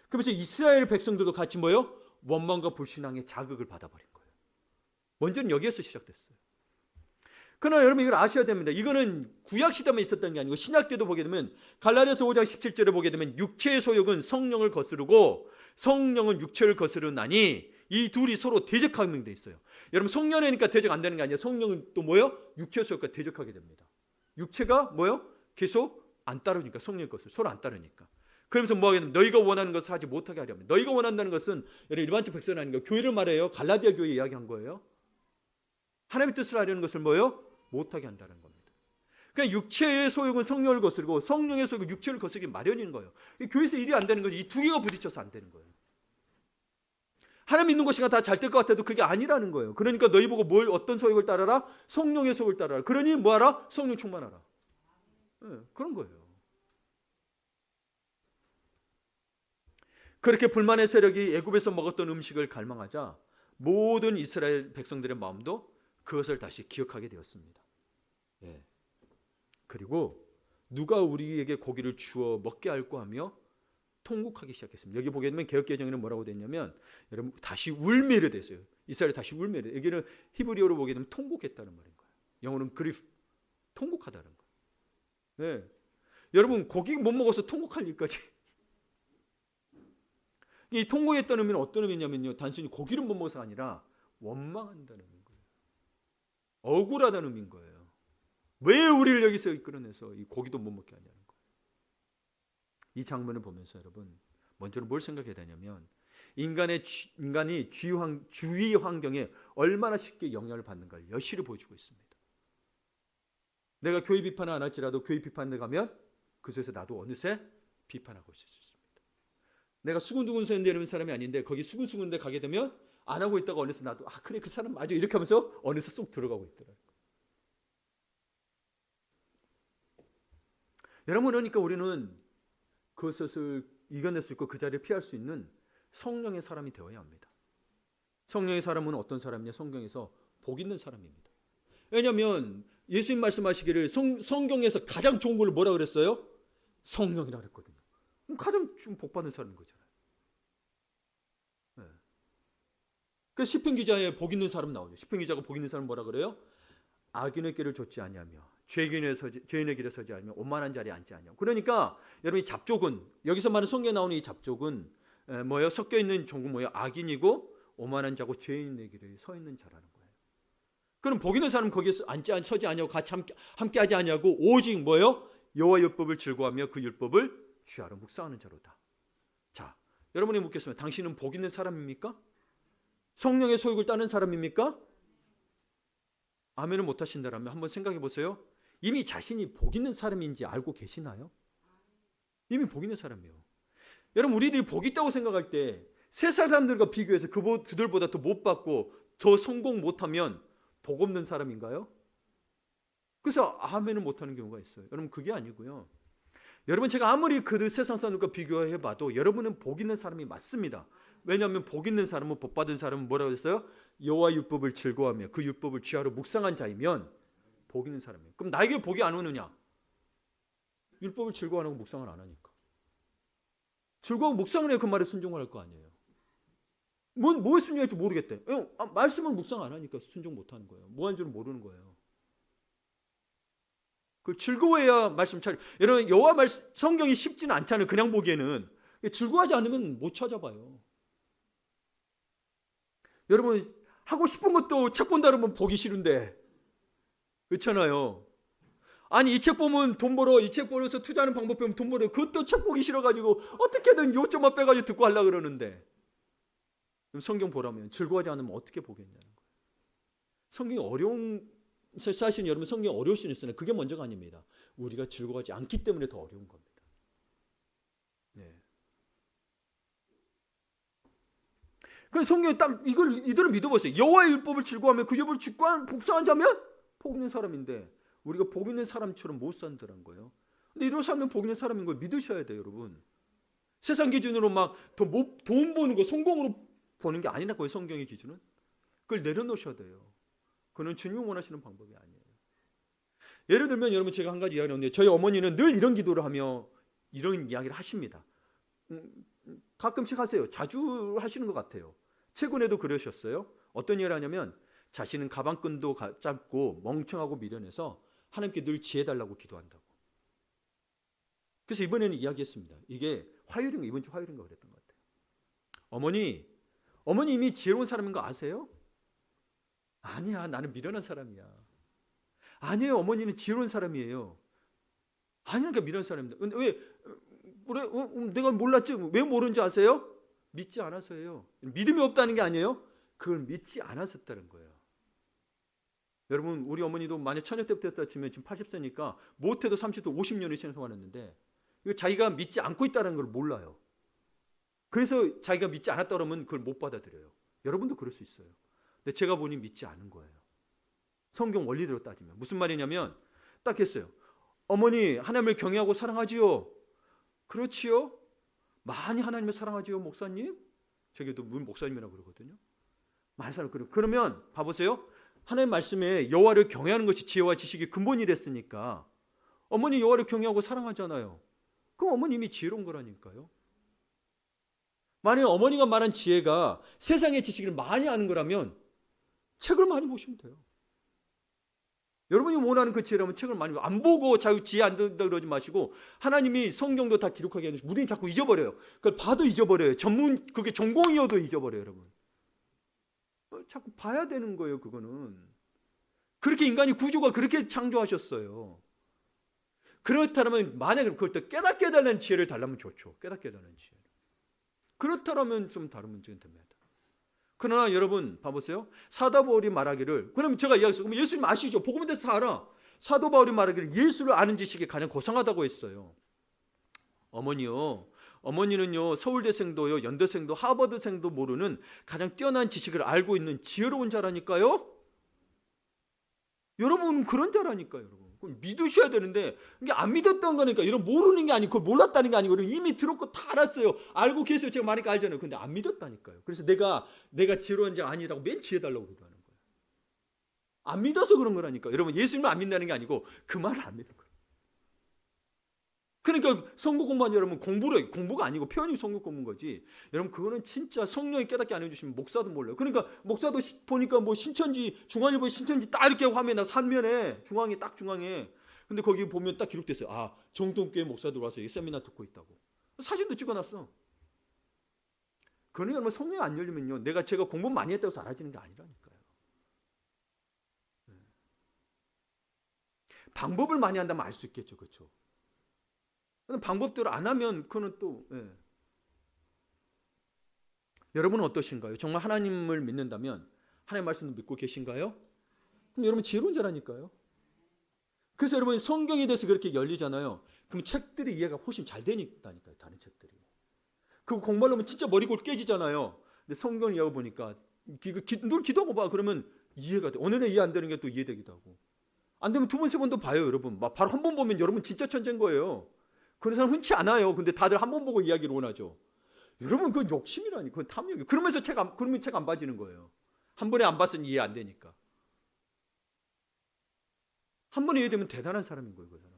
그래서 이스라엘 백성들도 같이 뭐예요? 원망과 불신앙의 자극을 받아버린 거예요. 먼저는 여기에서 시작됐어요. 그러나 여러분 이걸 아셔야 됩니다. 이거는 구약 시대만 있었던 게 아니고 신약 때도 보게 되면 갈라디아서 5장 17절에 보게 되면 육체의 소욕은 성령을 거스르고 성령은 육체를 거스르나니 이 둘이 서로 대적하게 돼 있어요. 여러분 성령이니까 대적 안 되는 게 아니라 성령은 또 뭐예요? 육체의 소욕과 대적하게 됩니다. 육체가 뭐예요? 계속 안 따르니까 성령의 것을 서로 안 따르니까. 그러면서 뭐 하겠냐면 너희가 원하는 것을 하지 못하게 하려면, 너희가 원한다는 것은 여러분 일반적 백성이 아닌 거 교회를 말해요. 갈라디아 교회 이야기한 거예요. 하나님의 뜻을 하려는 것을 뭐예요? 못하게 한다는 겁니다. 그러니까 육체의 소욕은 성령을 거스르고 성령의 소욕은 육체를 거스르기 마련인 거예요. 교회에서 일이 안 되는 거지. 이 두 개가 부딪혀서 안 되는 거예요. 하나님 믿는 것인가 다 잘 될 것 같아도 그게 아니라는 거예요. 그러니까 너희 보고 어떤 소욕을 따라라? 성령의 소욕을 따라라. 그러니 뭐하라? 성령 충만하라. 네, 그런 거예요. 그렇게 불만의 세력이 애굽에서 먹었던 음식을 갈망하자 모든 이스라엘 백성들의 마음도 그것을 다시 기억하게 되었습니다. 예. 그리고 누가 우리에게 고기를 주어 먹게 할까 하며 통곡하기 시작했습니다. 여기 보게 되면 개역개정에는 뭐라고 됐냐면 여러분 다시 울매를 됐어요. 이스라엘이 다시 울매를. 여기는 히브리어로 보게 되면 통곡했다는 말인 거예요. 영어는 그리프, 통곡하다는 거예요. 네. 여러분 고기 못 먹어서 통곡할 일까지. 이 통곡했다는 의미는 어떤 의미냐면요, 단순히 고기를 못 먹어서가 아니라 원망한다는 거예요. 억울하다는 의미인 거예요. 왜 우리를 여기서 이끌어내서 이 고기도 못 먹게 하냐는 거예요. 이 장면을 보면서 여러분 먼저는 뭘 생각해야 되냐면 인간이 주위 환경에 얼마나 쉽게 영향을 받는가를 여실히 보여주고 있습니다. 내가 교회 비판을 안 할지라도 교회 비판에 가면 그 속에서 나도 어느새 비판하고 있을 수 있습니다. 내가 수근수근 소연되는 사람이 아닌데 거기 수근수근 데 가게 되면 안 하고 있다가 어느새 나도 그래 그 사람 맞아 이렇게 하면서 어느새 쏙 들어가고 있더라고요. 여러분 그러니까 우리는 그것을 이겨낼 수 있고 그 자리를 피할 수 있는 성령의 사람이 되어야 합니다. 성령의 사람은 어떤 사람이냐? 성경에서 복 있는 사람입니다. 왜냐하면 예수님 말씀하시기를 성경에서 가장 좋은 걸 뭐라 그랬어요? 성령이라 그랬거든요. 가장 복 받는 사람인 거잖아요. 네. 그 시편 기자의 복 있는 사람 나오죠. 시편 기자가 복 있는 사람 뭐라 그래요? 악인의 길을 좇지 아니하며 죄인의 길에 서지 아니하며 오만한 자리에 앉지 아니하며. 그러니까 여러분 이 잡족은 여기서 말하는 성경에 나오는 이 잡족은 뭐예요? 섞여 있는 종은 뭐예요? 악인이고 오만한 자고 죄인의 길에 서 있는 자라는 거예요. 그럼 복 있는 사람은 거기에서 서지 아니하고 같이 함께하지 아니하고 오직 뭐예요? 여호와 율법을 즐거워하며 그 율법을 주야로 묵상하는 자로다. 자, 여러분이 묻겠습니다. 당신은 복 있는 사람입니까? 성령의 소욕을 따는 사람입니까? 아멘을 못하신다면 한번 생각해 보세요. 이미 자신이 복 있는 사람인지 알고 계시나요? 이미 복 있는 사람이에요. 여러분 우리들이 복 있다고 생각할 때 세상 사람들과 비교해서 그들보다 더 못 받고 더 성공 못하면 복 없는 사람인가요? 그래서 아멘을 못하는 경우가 있어요. 여러분 그게 아니고요. 여러분 제가 아무리 그 세상 사람들과 비교해봐도 여러분은 복 있는 사람이 맞습니다. 왜냐하면 복 있는 사람은, 복 받은 사람은 뭐라고 했어요? 여호와 율법을 즐거워하며 그 율법을 지하로 묵상한 자이면 복 있는 사람이에요. 그럼 나에게 복이 안 오느냐? 율법을 즐거워 안 하고 묵상을 안 하니까. 즐거워 묵상을 해야 그 말에 순종을 할 거 아니에요. 뭐에 순종할지 모르겠대. 말씀을 묵상 안 하니까 순종 못 하는 거예요. 뭐 하는 줄은 모르는 거예요. 그 즐거워해야 말씀 잘. 여러분, 여호와 말씀 성경이 쉽지는 않잖아요. 그냥 보기에는. 즐거워하지 않으면 못 찾아봐요. 여러분, 하고 싶은 것도 책 본다 그러면 보기 싫은데. 그렇잖아요. 아니, 이 책 보면 돈 벌어. 이 책 벌어서 투자하는 방법 배우면 돈 벌어. 그것도 책 보기 싫어가지고 어떻게든 요점만 빼가지고 듣고 하려고 그러는데. 그럼 성경 보라면 즐거워하지 않으면 어떻게 보겠냐는 거예요. 성경이 어려운, 사실 여러분 성경이 어려울 수는 있으나 그게 먼저가 아닙니다. 우리가 즐거워하지 않기 때문에 더 어려운 겁니다. 네. 그래서 성경이 딱 이들을 믿어보세요. 여호와의 율법을 즐거워하며 그 율법을 직관 복사한 자면 복 있는 사람인데 우리가 복 있는 사람처럼 못 산다는 거예요. 근데 이런 사람은 복 있는 사람인 걸 믿으셔야 돼요, 여러분. 세상 기준으로 막 돈 버는 거 성공으로 보는 게 아니라고요, 성경의 기준은. 그걸 내려놓으셔야 돼요. 그는 주님이 원하시는 방법이 아니에요. 예를 들면 여러분 제가 한 가지 이야기를 하는데 저희 어머니는 늘 이런 기도를 하며 이런 이야기를 하십니다. 가끔씩 하세요. 자주 하시는 것 같아요. 최근에도 그러셨어요. 어떤 일을 하냐면 자신은 가방끈도 짧고 멍청하고 미련해서 하나님께 늘 지혜 달라고 기도한다고. 그래서 이번에는 이야기했습니다. 이게 화요일인가 이번 주 화요일인가 그랬던 것 같아요. 어머니 이미 지혜로운 사람인 거 아세요? 아니야, 나는 미련한 사람이야. 아니에요, 어머니는 지혜로운 사람이에요. 아니니까 미련한 사람입니다. 근데 왜 그래? 내가 몰랐지? 왜 모르는지 아세요? 믿지 않아서예요. 믿음이 없다는 게 아니에요. 그걸 믿지 않았었다는 거예요. 여러분, 우리 어머니도 만약 처녀 때부터 했다 치면 지금 80세니까 못해도 30도 50년을 신앙생활했는데 이거 자기가 믿지 않고 있다는 걸 몰라요. 그래서 자기가 믿지 않았다 그러면 그걸 못 받아들여요. 여러분도 그럴 수 있어요. 근데 제가 보니 믿지 않은 거예요. 성경 원리대로 따지면. 무슨 말이냐면 딱 했어요. 어머니, 하나님을 경외하고 사랑하지요? 그렇지요? 많이 하나님을 사랑하지요, 목사님? 저기도 목사님이라고 그러거든요. 많이 사랑해요. 그러면 봐보세요. 하나님 말씀에 여호와를 경외하는 것이 지혜와 지식의 근본이 됐으니까 어머니 여호와를 경외하고 사랑하잖아요. 그럼 어머니 이미 지혜로운 거라니까요. 만약 어머니가 말한 지혜가 세상의 지식을 많이 아는 거라면 책을 많이 보시면 돼요. 여러분이 원하는 그 지혜라면 책을 많이 안 보고 자유 지혜 안 된다 그러지 마시고 하나님이 성경도 다 기록하게 하는데 우리는 자꾸 잊어버려요. 그걸 봐도 잊어버려요. 그게 전공이어도 잊어버려요, 여러분. 자꾸 봐야 되는 거예요, 그거는. 그렇게 인간이 구조가 그렇게 창조하셨어요. 그렇다면 만약에 그걸 또 깨닫게 해달라는 지혜를 달라면 좋죠. 깨닫게 해달라는 지혜. 그렇다면 좀 다른 문제는 됩니다. 그러나 여러분 봐보세요. 사도 바울이 말하기를, 그럼 제가 이야기했어요. 그럼 예수님 아시죠? 복음에 대해서 다 알아. 사도 바울이 말하기를 예수를 아는 지식이 가장 고상하다고 했어요. 어머니는요 서울대생도요 연대생도 하버드생도 모르는 가장 뛰어난 지식을 알고 있는 지혜로운 자라니까요. 여러분 그런 자라니까요. 여러분 그걸 믿으셔야 되는데 이게 안 믿었던 거니까 여러분 모르는 게 아니고 그걸 몰랐다는 게 아니고 이미 들었고 다 알았어요. 알고 계세요. 제가 많으니까 알잖아요. 근데 안 믿었다니까요. 그래서 내가 지혜로운 자 아니라고 맨 지혜 달라고 기도하는 거예요. 안 믿어서 그런 거라니까. 여러분 예수님을 안 믿는다는 게 아니고 그 말을 안 믿는 거예요. 그러니까 성경 공부하는 여러분 공부가 아니고 표현이 성경 공부인 거지. 여러분 그거는 진짜 성령이 깨닫게 안 해주시면 목사도 몰라요. 그러니까 목사도 보니까 뭐 신천지 중앙일보 신천지 딱 이렇게 화면에 산면에 중앙에 근데 거기 보면 딱 기록됐어요. 아 정동교회 목사들 와서 이 세미나 듣고 있다고. 사진도 찍어놨어. 그러니 여러분 성령이 안 열리면요 제가 공부 많이 했다고 사라지는 게 아니라니까요. 방법을 많이 한다면 알 수 있겠죠, 그렇죠? 방법대로 안 하면 그거는 또 여러분은 어떠신가요? 정말 하나님을 믿는다면 하나님 말씀도 믿고 계신가요? 그럼 여러분 지혜로운 자라니까요. 그래서 여러분 성경에 대해서 그렇게 열리잖아요. 그럼 책들이 이해가 훨씬 잘 되니까요. 다른 책들이. 그거 공부하려면 진짜 머리골 깨지잖아요. 근데 성경을 읽어보니까 늘 기도하고 봐. 그러면 이해가 돼. 어느 날 이해 안 되는 게 또 이해되기도 하고. 안 되면 두 번, 세 번도 봐요, 여러분. 바로 한 번 보면 여러분 진짜 천재인 거예요. 그런 사람 흔치 않아요. 근데 다들 한 번 보고 이야기를 원하죠. 여러분 그건 욕심이라니, 그건 탐욕이. 그러면 책 안 봐지는 거예요. 한 번에 안 봤으니 이해 안 되니까. 한 번에 이해되면 대단한 사람인 거예요, 그 사람.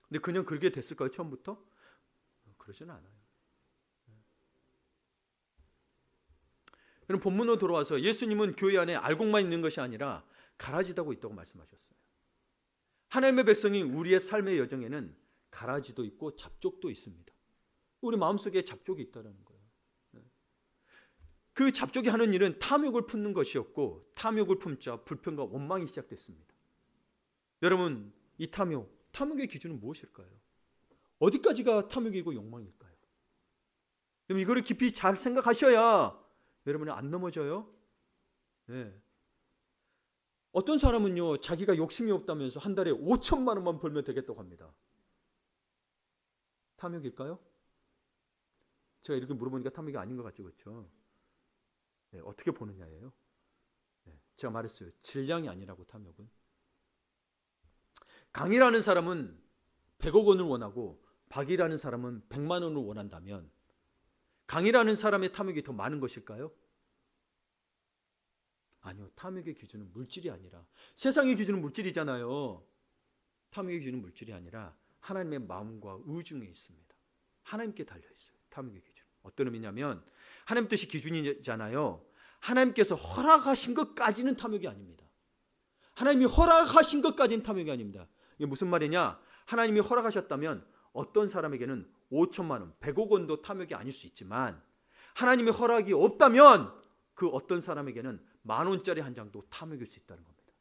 근데 그냥 그렇게 됐을까요, 처음부터? 그러진 않아요. 그럼 본문으로 돌아와서 예수님은 교회 안에 알곡만 있는 것이 아니라 가라지다고 있다고 말씀하셨어요. 하나님의 백성이 우리의 삶의 여정에는 가라지도 있고 잡족도 있습니다. 우리 마음속에 잡족이 있다는 거예요. 그 잡족이 하는 일은 탐욕을 품는 것이었고, 탐욕을 품자 불평과 원망이 시작됐습니다. 여러분, 이 탐욕의 기준은 무엇일까요? 어디까지가 탐욕이고 욕망일까요? 그럼 이거를 깊이 잘 생각하셔야 여러분은 안 넘어져요. 네. 어떤 사람은요, 자기가 욕심이 없다면서 한 달에 5천만 원만 벌면 되겠다고 합니다. 탐욕일까요? 제가 이렇게 물어보니까 탐욕이 아닌 것 같죠, 그렇죠? 네, 어떻게 보느냐예요. 네, 제가 말했어요. 질량이 아니라고, 탐욕은. 강이라는 사람은 100억 원을 원하고 박이라는 사람은 100만 원을 원한다면 강이라는 사람의 탐욕이 더 많은 것일까요? 아니요. 탐욕의 기준은 물질이 아니라, 세상의 기준은 물질이잖아요. 탐욕의 기준은 물질이 아니라 하나님의 마음과 의중에 있습니다. 하나님께 달려있어요. 탐욕의 기준. 어떤 의미냐면 하나님 뜻이 기준이잖아요. 하나님께서 허락하신 것까지는 탐욕이 아닙니다. 하나님이 허락하신 것까지는 탐욕이 아닙니다. 이게 무슨 말이냐? 하나님이 허락하셨다면 어떤 사람에게는 5천만 원, 100억 원도 탐욕이 아닐 수 있지만, 하나님의 허락이 없다면 그 어떤 사람에게는 10,000원짜리 한 장도 탐욕일 수 있다는 겁니다.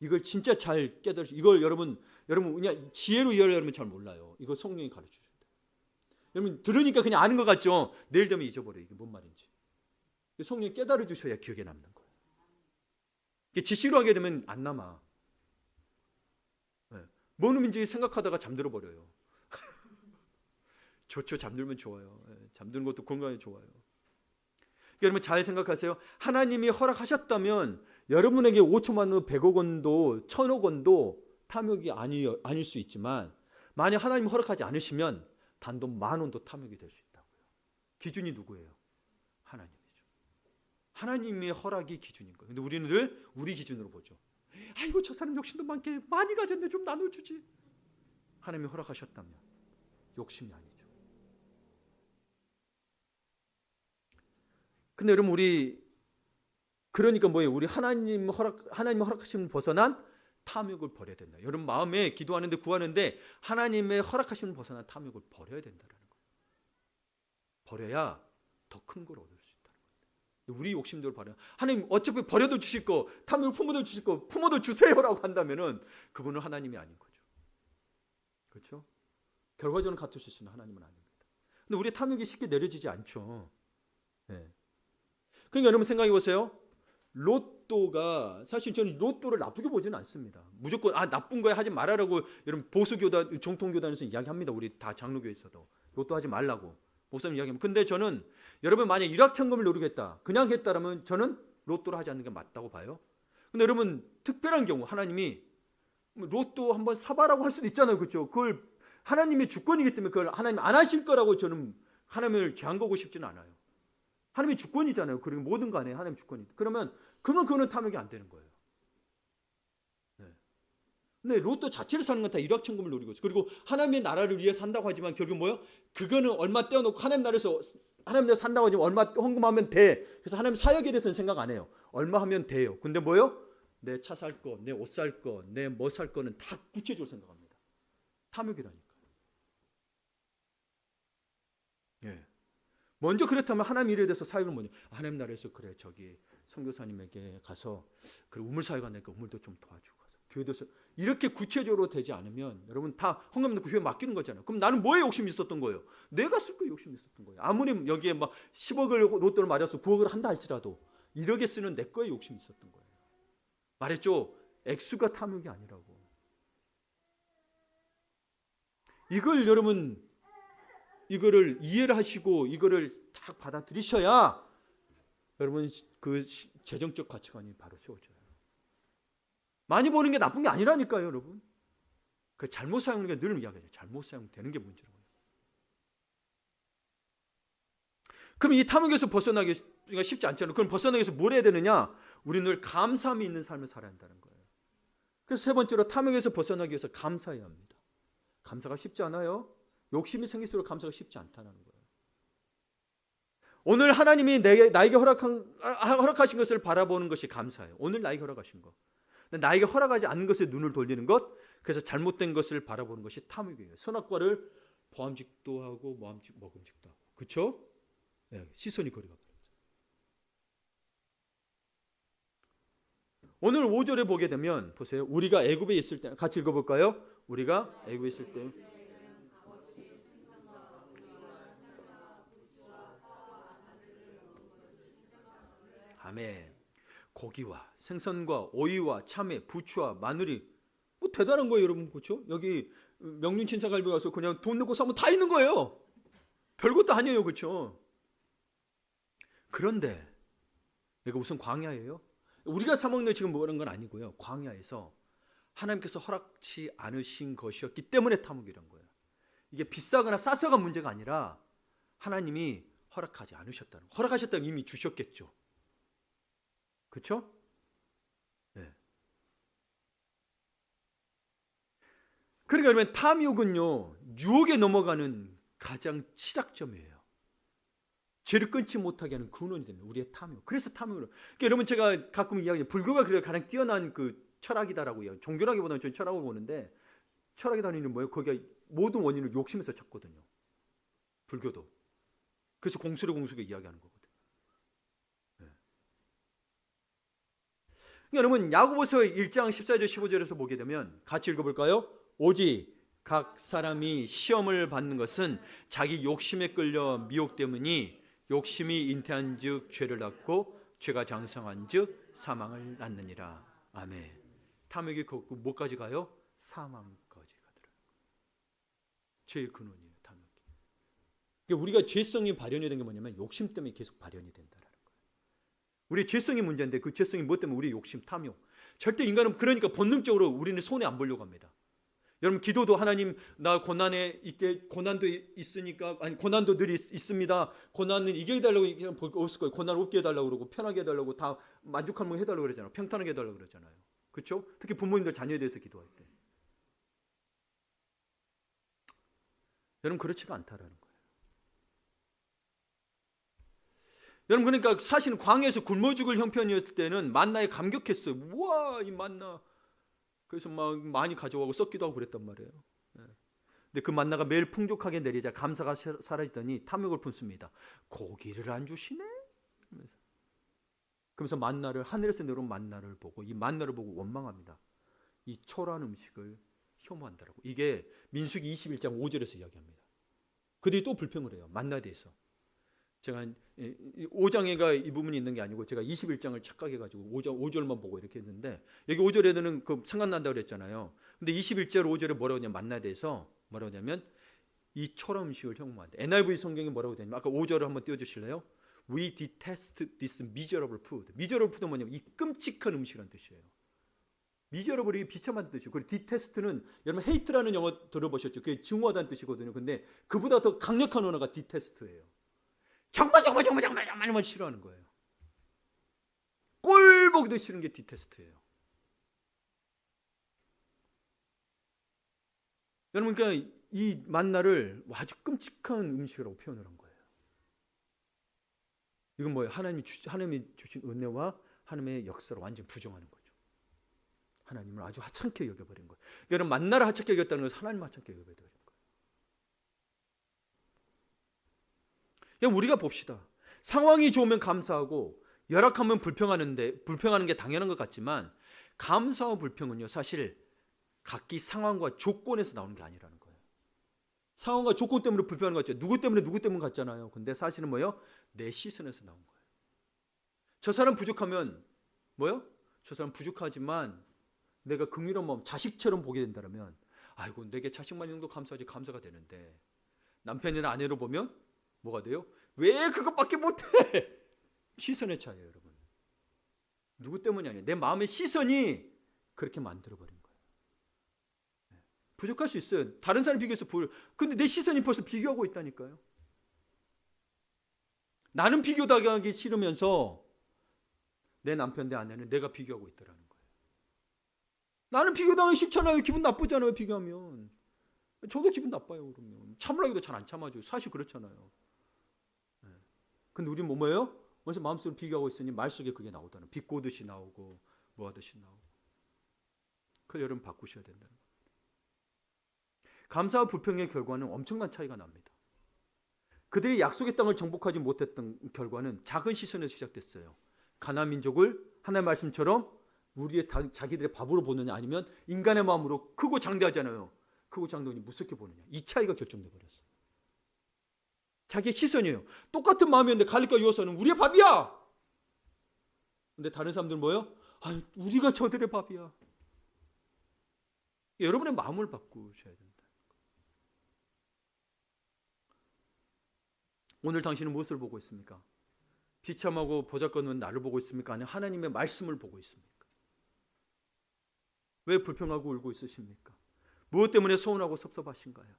이걸 진짜 잘 깨달으시고, 이걸 여러분 그냥 지혜로 이해를 여러분 잘 몰라요. 이거 성령이 가르쳐 주셔야 돼요. 여러분 들으니까 그냥 아는 것 같죠? 내일 되면 잊어버려요. 이게 뭔 말인지. 성령이 깨달아 주셔야 기억에 남는 거예요. 이게 지시로 하게 되면 안 남아. 네. 뭔 의미인지 생각하다가 잠들어 버려요. 좋죠. 잠들면 좋아요. 네. 잠드는 것도 건강에 좋아요. 여러분 잘 생각하세요. 하나님이 허락하셨다면 여러분에게 5천만 원, 100억 원도 1,000억 원도 탐욕이 아닐 수 있지만, 만약 하나님이 허락하지 않으시면 단돈 10,000원도 탐욕이 될 수 있다고요. 기준이 누구예요? 하나님이죠. 하나님의 허락이 기준인 거예요. 근데 우리는 늘 우리 기준으로 보죠. 아이고 저 사람 욕심도 많이 가졌네, 좀 나눠주지. 하나님이 허락하셨다면 욕심이 아니죠. 근데 여러분 그러니까 뭐예요? 우리 하나님이 허락하시면 벗어난 탐욕을 버려야 된다. 여러분 마음에 기도하는데 구하는데 하나님의 허락하시면 벗어난 탐욕을 버려야 된다는 거예요. 버려야 더 큰 걸 얻을 수 있다는 거예요. 우리 욕심대로 버려. 하나님 어차피 버려도 주실 거, 탐욕을 품어도 주실 거, 품어도 주세요라고 한다면은 그분은 하나님이 아닌 거죠. 그렇죠? 결과적으로 같을 수 있으면 하나님은 아닙니다. 근데 우리 탐욕이 쉽게 내려지지 않죠. 네. 그러니까 여러분 생각해 보세요. 로또가, 사실 저는 로또를 나쁘게 보지는 않습니다. 무조건 나쁜 거야 하지 말아라고 여러분 보수교단, 정통교단에서 이야기합니다. 우리 다 장로교에서도 로또 하지 말라고 목사님 이야기합니다. 근데 저는 여러분 만약 일확천금을 노리겠다, 그냥 했다라면 저는 로또를 하지 않는 게 맞다고 봐요. 근데 여러분 특별한 경우 하나님이 로또 한번 사봐라고 할 수도 있잖아요. 그렇죠? 그걸 하나님의 주권이기 때문에 그걸 하나님 안 하실 거라고 저는 하나님을 제한 거고 싶지는 않아요. 하나님의 주권이잖아요. 그리고 모든 거 안에 하나님의 주권이. 그러면 그거는 탐욕이 안 되는 거예요. 네. 근데 로또 자체를 사는 건 다 일확천금을 노리고 있어요. 그리고 하나님의 나라를 위해 산다고 하지만 결국 뭐예요? 그거는 얼마 떼어놓고 하나님 나라에서 산다고 하지만 얼마 헌금하면 돼. 그래서 하나님 사역에 대해서는 생각 안 해요. 얼마 하면 돼요. 근데 뭐예요? 내 차 살 거, 내 옷 살 거, 내 뭐 살 거는 다 구체적으로 생각합니다. 탐욕이라니까. 예. 먼저 그렇다면 하나님 일에 대해서 사역을 뭐냐? 하나님 나라에서 그래 저기 선교사님에게 가서 그래 우물 사역가 내니까 우물도 좀 도와주고 가서 교회도 이렇게 구체적으로 되지 않으면 여러분 다 헌금 넣고 교회 맡기는 거잖아요. 그럼 나는 뭐에 욕심이 있었던 거예요? 내가 쓸 거에 욕심이 있었던 거예요. 아무리 여기에 막 10억을 로또를 맞아서 9억을 한다 할지라도 1억에 쓰는 내 거에 욕심이 있었던 거예요. 말했죠. 액수가 탐욕이 아니라고. 이걸 여러분 이거를 이해를 하시고 이거를 딱 받아들이셔야 여러분 그 재정적 가치관이 바로 세워져요. 많이 버는 게 나쁜 게 아니라니까요, 여러분. 그 잘못 사용하는 게 늘 이야기해요. 잘못 사용되는 게 문제라고요. 그럼 이 탐욕에서 벗어나기가 쉽지 않잖아요. 그럼 벗어나기 위해서 뭘 해야 되느냐? 우리는 늘 감사함이 있는 삶을 살아야 한다는 거예요. 그래서 세 번째로 탐욕에서 벗어나기 위해서 감사해야 합니다. 감사가 쉽지 않아요. 욕심이 생길수록 감사가 쉽지 않다는 거예요. 오늘 하나님이 나에게 허락하신 것을 바라보는 것이 감사예요. 오늘 나에게 허락하신 것. 나에게 허락하지 않는 것에 눈을 돌리는 것, 그래서 잘못된 것을 바라보는 것이 탐욕이에요. 선악과를 보암직도 하고 먹음직도 하고. 그렇죠? 네, 시선이 거리가 멀어져. 오늘 5절에 보게 되면 보세요. 우리가 애굽에 있을 때 같이 읽어볼까요? 우리가 애굽에 있을 때 아멘. 고기와 생선과 오이와 참외, 부추와 마늘이 뭐 대단한 거예요, 여러분. 그렇죠? 여기 명륜친사갈비 가서 그냥 돈 넣고 사면 다 있는 거예요. 별것도 아니에요. 그렇죠? 그런데 이거 무슨 광야예요? 우리가 사 먹는 지금 뭐라는 건 아니고요. 광야에서 하나님께서 허락치 않으신 것이었기 때문에 탐욕이란 거예요. 이게 비싸거나 싸서가 문제가 아니라 하나님이 허락하지 않으셨다는 거예요. 허락하셨다면 이미 주셨겠죠. 그렇죠? 네. 그러니까 여러분, 탐욕은요 유혹에 넘어가는 가장 시작점이에요. 죄를 끊지 못하게 하는 근원이 됩니다. 우리의 탐욕. 그래서 탐욕을. 그러니까 여러분, 제가 가끔 이야기해요. 불교가 그래서 가장 뛰어난 그 철학이다라고요. 종교라기보다는 저는 철학을 보는데, 철학이라는 의미는 뭐예요? 거기가 모든 원인을 욕심에서 찾거든요. 불교도. 그래서 공수를 이야기하는 거거든요. 네. 그러니까 여러분, 야고보서 1장 14절 15절에서 보게 되면 같이 읽어볼까요? 오직 각 사람이 시험을 받는 것은 자기 욕심에 끌려 미혹 때문이, 욕심이 잉태한 즉 죄를 낳고 죄가 장성한 즉 사망을 낳느니라. 아멘. 탐욕이 걷고 뭐까지 가요? 사망까지 가더라고요. 죄의 근원이에요, 탐욕이. 그러니까 우리가 죄성이 발현이 된 게 뭐냐면 욕심 때문에 계속 발현이 된다는 거예요. 우리의 죄성이 문제인데 그 죄성이 뭐 때문에? 우리의 욕심, 탐욕. 절대 인간은 그러니까 본능적으로 우리는 손해 안 보려고 합니다. 여러분, 기도도 하나님 나 고난에 있게, 고난도 있으니까, 아니 고난도 늘 있습니다. 고난은 이겨 해달라고 볼 거 없을 거예요. 고난 없게 해달라고 그러고 편하게 해달라고, 다 만족한 거 해달라고 그러잖아요. 평탄하게 해달라고 그러잖아요. 그렇죠? 특히 부모님들 자녀에 대해서 기도할 때. 여러분, 그렇지가 않다라는 거예요. 여러분, 그러니까 사실은 광야에서 굶어 죽을 형편이었을 때는 만나에 감격했어요. 우와, 이 만나. 그래서 막 많이 가져가고 썩기도 하고 그랬단 말이에요. 근데 그 만나가 매일 풍족하게 내리자 감사가 사라지더니 탐욕을 품습니다. 고기를 안 주시네? 그러면서 만나를, 하늘에서 내려온 만나를 보고, 이 만나를 보고 원망합니다. 이 초라한 음식을 혐오한다라고. 이게 민수기 21장 5절에서 이야기합니다. 그들이 또 불평을 해요. 만나에 대해서. 제가 5장에가 이 부분이 있는 게 아니고 제가 21장을 착각해가지고 5절만 보고 이렇게 했는데, 여기 5절에는 그 생각난다고 그랬잖아요. 근데 21절 5절에 뭐라고 하냐면, 만나에 대해서 뭐라고 하냐면 이 초라한 음식을 혐오한다. NIV 성경이 뭐라고 되냐면, 아까 5절을 한번 띄워주실래요? We detest this miserable food. miserable food는 뭐냐면 이 끔찍한 음식이라는 뜻이에요. miserable이 비참한 뜻이에요. 그리고 detest는 여러분 hate라는 영어 들어보셨죠? 그게 증오하다는 뜻이거든요. 근데 그보다 더 강력한 언어가 detest예요. 정말 싫어하는 거예요. 꼴 보기도 싫은 게 디테스트예요. 여러분, 그러니까 이 만나를 아주 끔찍한 음식이라고 표현을 한 거예요. 이건 뭐예요? 하나님이 주신 은혜와 하나님의 역사를 완전 부정하는 거죠. 하나님을 아주 하찮게 여겨버린 거예요. 여러분, 만나를 하찮게 여겼다는 것은 하나님을 하찮게 여겨버린 거예요. 그냥 우리가 봅시다. 상황이 좋으면 감사하고 열악하면 불평하는 게 당연한 것 같지만, 감사와 불평은요 사실 각기 상황과 조건에서 나오는 게 아니라는 거예요. 상황과 조건 때문에 불평하는 거 같죠. 누구 때문 같잖아요. 근데 사실은 뭐예요? 내 시선에서 나온 거예요. 저 사람 부족하면 뭐예요? 저 사람 부족하지만 내가 긍휼한 마음, 자식처럼 보게 된다면, 아이고 내게 자식만 정도 감사하지, 감사가 되는데, 남편이나 아내로 보면 뭐가 돼요? 왜 그것밖에 못해? 시선의 차이예요, 여러분. 누구 때문이 아니에요. 내 마음의 시선이 그렇게 만들어버린 거예요. 부족할 수 있어요. 다른 사람 비교해서 근데 내 시선이 벌써 비교하고 있다니까요. 나는 비교당하기 싫으면서 내 남편, 내 아내는 내가 비교하고 있더라는 거예요. 나는 비교당하기 싫잖아요. 기분 나쁘잖아요. 비교하면. 저도 기분 나빠요. 그러면 참으라기도 잘 안 참아줘요. 사실 그렇잖아요. 네. 근데 우리는 뭐예요? 먼저 마음속으로 비교하고 있으니 말 속에 그게 나오다는, 비꼬듯이 나오고 뭐 하듯이 나오고. 그걸 여러분 바꾸셔야 된다는 거예요. 감사와 불평의 결과는 엄청난 차이가 납니다. 그들이 약속의 땅을 정복하지 못했던 결과는 작은 시선에서 시작됐어요. 가나안 민족을 하나님의 말씀처럼 우리의 자기들의 밥으로 보느냐, 아니면 인간의 마음으로 크고 장대하잖아요. 크고 장대하니 무섭게 보느냐. 이 차이가 결정돼 버렸어요. 자기의 시선이에요. 똑같은 마음이었는데 갈릴과 요소는 우리의 밥이야. 근데 다른 사람들은 뭐예요? 아, 우리가 저들의 밥이야. 여러분의 마음을 바꾸셔야 된다. 오늘 당신은 무엇을 보고 있습니까? 비참하고 보잘것없는 나를 보고 있습니까? 아니면 하나님의 말씀을 보고 있습니까? 왜 불평하고 울고 있으십니까? 무엇 때문에 서운하고 섭섭하신가요?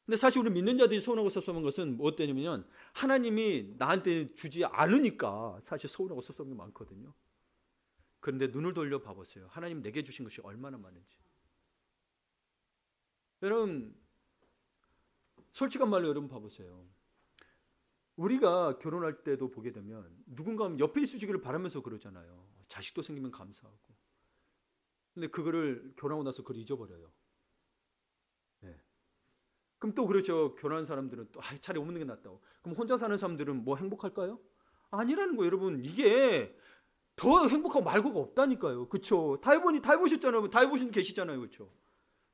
근데 사실 우리 믿는 자들이 서운하고 섭섭한 것은 무엇 때문이냐면 하나님이 나한테 주지 않으니까 사실 서운하고 섭섭한 게 많거든요. 그런데 눈을 돌려 봐보세요. 하나님 내게 주신 것이 얼마나 많은지. 여러분, 솔직한 말로 여러분 봐보세요. 우리가 결혼할 때도 보게 되면 누군가 옆에 있어주기를 바라면서 그러잖아요. 자식도 생기면 감사하고. 근데 그거를 결혼하고 나서 그걸 잊어버려요. 네. 그럼 또 그렇죠. 결혼한 사람들은 또 차라리 없는 게 낫다고. 그럼 혼자 사는 사람들은 뭐 행복할까요? 아니라는 거예요. 여러분, 이게 더 행복하고 말고가 없다니까요. 그렇죠? 다 해보셨잖아요. 다 해보신 계시잖아요. 그렇죠?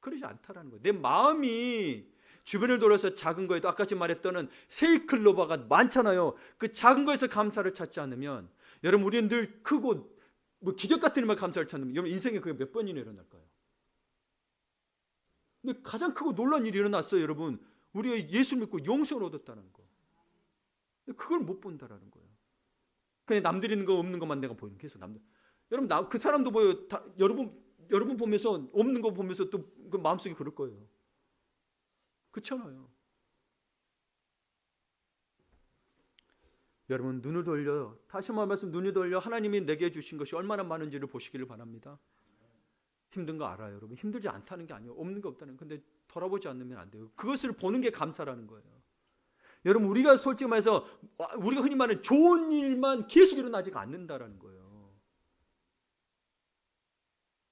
그러지 않다라는 거예요. 내 마음이 주변을 돌아서 작은 거에도 아까 지금 말했던 세이클로바가 많잖아요. 그 작은 거에서 감사를 찾지 않으면, 여러분, 우리는 늘 크고 뭐 기적 같은 일만 감사를 찾는, 여러분 인생에 그게 몇 번이나 일어날까요? 근데 가장 크고 놀라운 일이 일어났어요. 여러분, 우리가 예수 믿고 용서를 얻었다는 거. 근데 그걸 못 본다라는 거예요. 그냥 남들이 있는 거 없는 것만 내가 보이는 계속 남들. 여러분, 그 사람도 보여. 여러분 보면서 없는 거 보면서 또 그 마음속에 그럴 거예요. 그렇잖아요. 여러분, 눈을 돌려, 다시 한번 말씀, 눈을 돌려 하나님이 내게 주신 것이 얼마나 많은지를 보시기를 바랍니다. 힘든 거 알아요. 여러분, 힘들지 않다는 게 아니에요. 없는 게 없다는. 근데 돌아보지 않으면 안 돼요. 그것을 보는 게 감사라는 거예요. 여러분, 우리가 솔직히 말해서 우리가 흔히 말하는 좋은 일만 계속 일어나지가 않는다라는 거예요.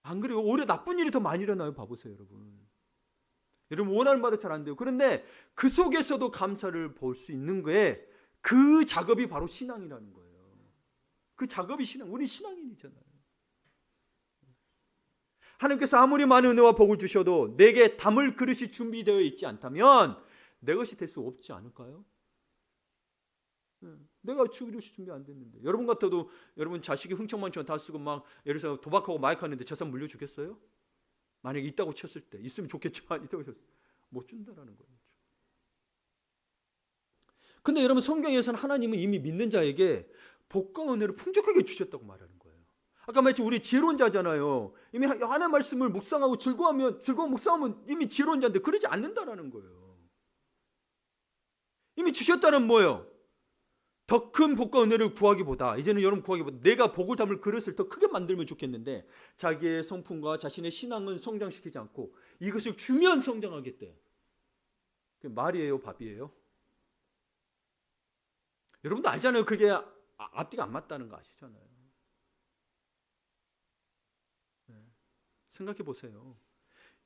안 그래요? 오히려 나쁜 일이 더 많이 일어나요. 봐보세요, 여러분. 여러분, 원하는 바도 잘 안 돼요. 그런데 그 속에서도 감사를 볼 수 있는 거에 그 작업이 바로 신앙이라는 거예요. 그 작업이 신앙. 우리 신앙인이잖아요. 하나님께서 아무리 많은 은혜와 복을 주셔도 내게 담을 그릇이 준비되어 있지 않다면 내 것이 될 수 없지 않을까요? 내가 그릇이 준비 안 됐는데. 여러분 같아도 여러분 자식이 흥청망청 다 쓰고 막 예를 들어서 도박하고 마약하는데 저 사람 물려주겠어요? 만약에 있다고 쳤을 때, 있으면 좋겠지만 있다고 쳤을 때 못 준다라는 거예요. 근데 여러분, 성경에서는 하나님은 이미 믿는 자에게 복과 은혜를 풍족하게 주셨다고 말하는 거예요. 아까 말했지 우리 지혜로운 자잖아요. 이미 하나님의 말씀을 묵상하고 즐거운 묵상하면 이미 지혜로운 자인데 그러지 않는다라는 거예요. 이미 주셨다는 뭐예요? 더 큰 복과 은혜를 구하기보다, 이제는 여러분 구하기보다 내가 복을 담을 그릇을 더 크게 만들면 좋겠는데 자기의 성품과 자신의 신앙은 성장시키지 않고 이것을 주면 성장하겠대. 그게 말이에요, 밥이에요? 여러분도 알잖아요. 그게 앞뒤가 안 맞다는 거 아시잖아요. 네. 생각해 보세요.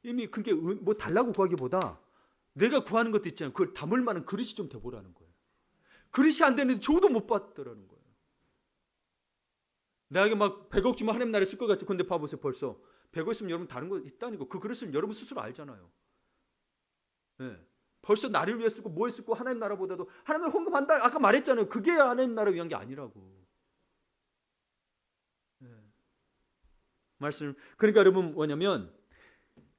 이미 그게 뭐 달라고 구하기보다 내가 구하는 것도 있잖아요. 그걸 담을 만한 그릇이 좀 돼보라는 거예요. 그릇이 안 되는데 줘도 못 받더라는 거예요. 내가 막 100억 주면 하나님 나라에 쓸 것 같죠. 근데 봐보세요. 벌써 100억 있으면 여러분 다른 거 있다는 거. 그 그릇은 여러분 스스로 알잖아요. 네. 벌써 나를 위해 쓰고 뭐에 쓰고 하나님 나라보다도 하나님을 헌금한다. 아까 말했잖아요. 그게 하나님 나라를 위한 게 아니라고. 네. 말씀. 그러니까 여러분 뭐냐면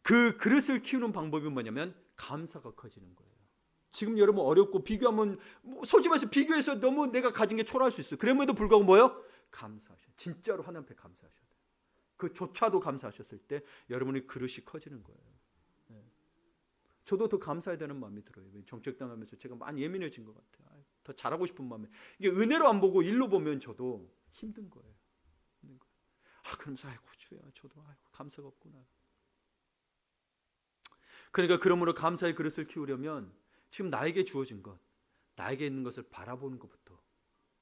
그 그릇을 키우는 방법이 뭐냐면 감사가 커지는 거예요. 지금 여러분 어렵고 비교하면 솔직히 말해서 비교해서 너무 내가 가진 게 초라할 수 있어요. 그럼에도 불구하고 뭐예요? 감사하셔. 진짜로 하나님 앞에 감사하셔야 돼요. 그조차도 감사하셨을 때 여러분의 그릇이 커지는 거예요. 네. 저도 더 감사해야 되는 마음이 들어요. 정책 당하면서 제가 많이 예민해진 것 같아요. 더 잘하고 싶은 마음에 이게 은혜로 안 보고 일로 보면 저도 힘든 거예요. 그러면서 아이고 주야 저도 아이고 감사가 없구나. 그러니까 그러므로 감사의 그릇을 키우려면 지금 나에게 주어진 것, 나에게 있는 것을 바라보는 것부터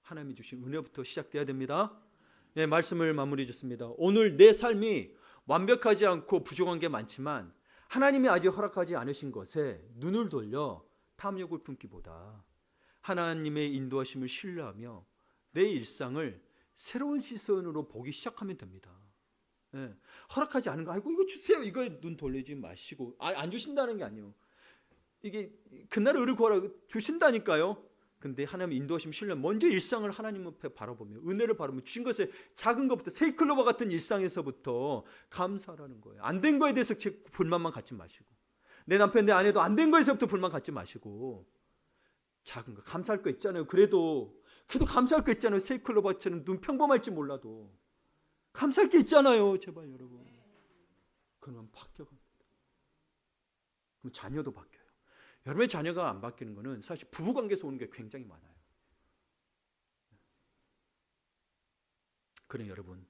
하나님이 주신 은혜부터 시작돼야 됩니다. 네, 말씀을 마무리 짓습니다. 오늘 내 삶이 완벽하지 않고 부족한 게 많지만 하나님이 아직 허락하지 않으신 것에 눈을 돌려 탐욕을 품기보다 하나님의 인도하심을 신뢰하며 내 일상을 새로운 시선으로 보기 시작하면 됩니다. 네, 허락하지 않은 거 아이고 이거 주세요 이거에 눈 돌리지 마시고 안 주신다는 게 아니에요. 이게 그날 의를 구하라 주신다니까요. 근데 하나님 인도하심 신뢰 먼저 일상을 하나님 앞에 바라보며 은혜를 바라보며 주신 것에 작은 것부터 세이클로바 같은 일상에서부터 감사하라는 거예요. 안 된 거에 대해서 불만만 갖지 마시고 내 남편 내 아내도 안 된 거에서부터 불만 갖지 마시고 작은 거 감사할 거 있잖아요. 그래도 감사할 거 있잖아요. 세이클로바처럼 눈 평범할지 몰라도 감사할 게 있잖아요. 제발 여러분. 그러면 바뀌어갑니다. 그럼 자녀도 바뀌어요. 여러분의 자녀가 안 바뀌는 거는 사실 부부관계에서 오는 게 굉장히 많아요. 그래 여러분,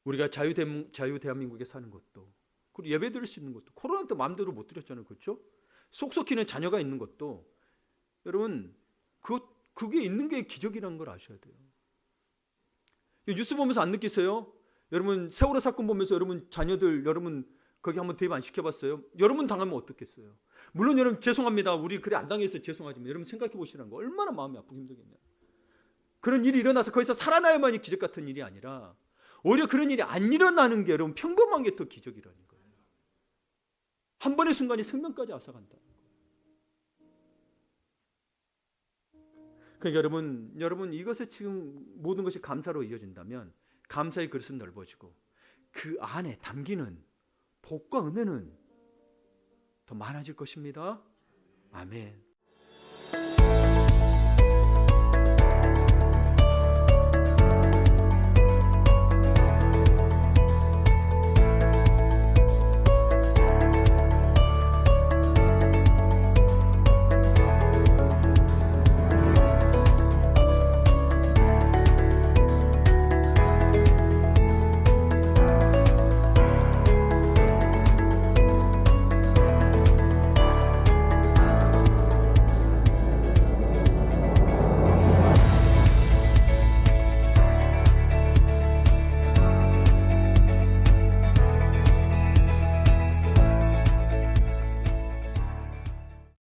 우리가 자유대한민국에 사는 것도 그리고 예배 드릴 수 있는 것도 코로나 때 마음대로 못 드렸잖아요. 그렇죠? 속속히는 자녀가 있는 것도 여러분 그게 있는 게 기적이라는 걸 아셔야 돼요. 뉴스 보면서 안 느끼세요? 여러분 세월호 사건 보면서 여러분 자녀들 여러분 거기 한번 대입 안 시켜봤어요? 여러분 당하면 어떻겠어요? 물론 여러분 죄송합니다. 우리 그래 안 당해서 죄송하지만 여러분 생각해 보시라는 거 얼마나 마음이 아프고 힘들겠냐. 그런 일이 일어나서 거기서 살아나야만이 기적 같은 일이 아니라 오히려 그런 일이 안 일어나는 게 여러분 평범한 게 더 기적이라는 거예요. 한 번의 순간이 생명까지 앗아간다. 그러니까 여러분 이것에 지금 모든 것이 감사로 이어진다면 감사의 그릇은 넓어지고 그 안에 담기는 복과 은혜는 더 많아질 것입니다. 아멘.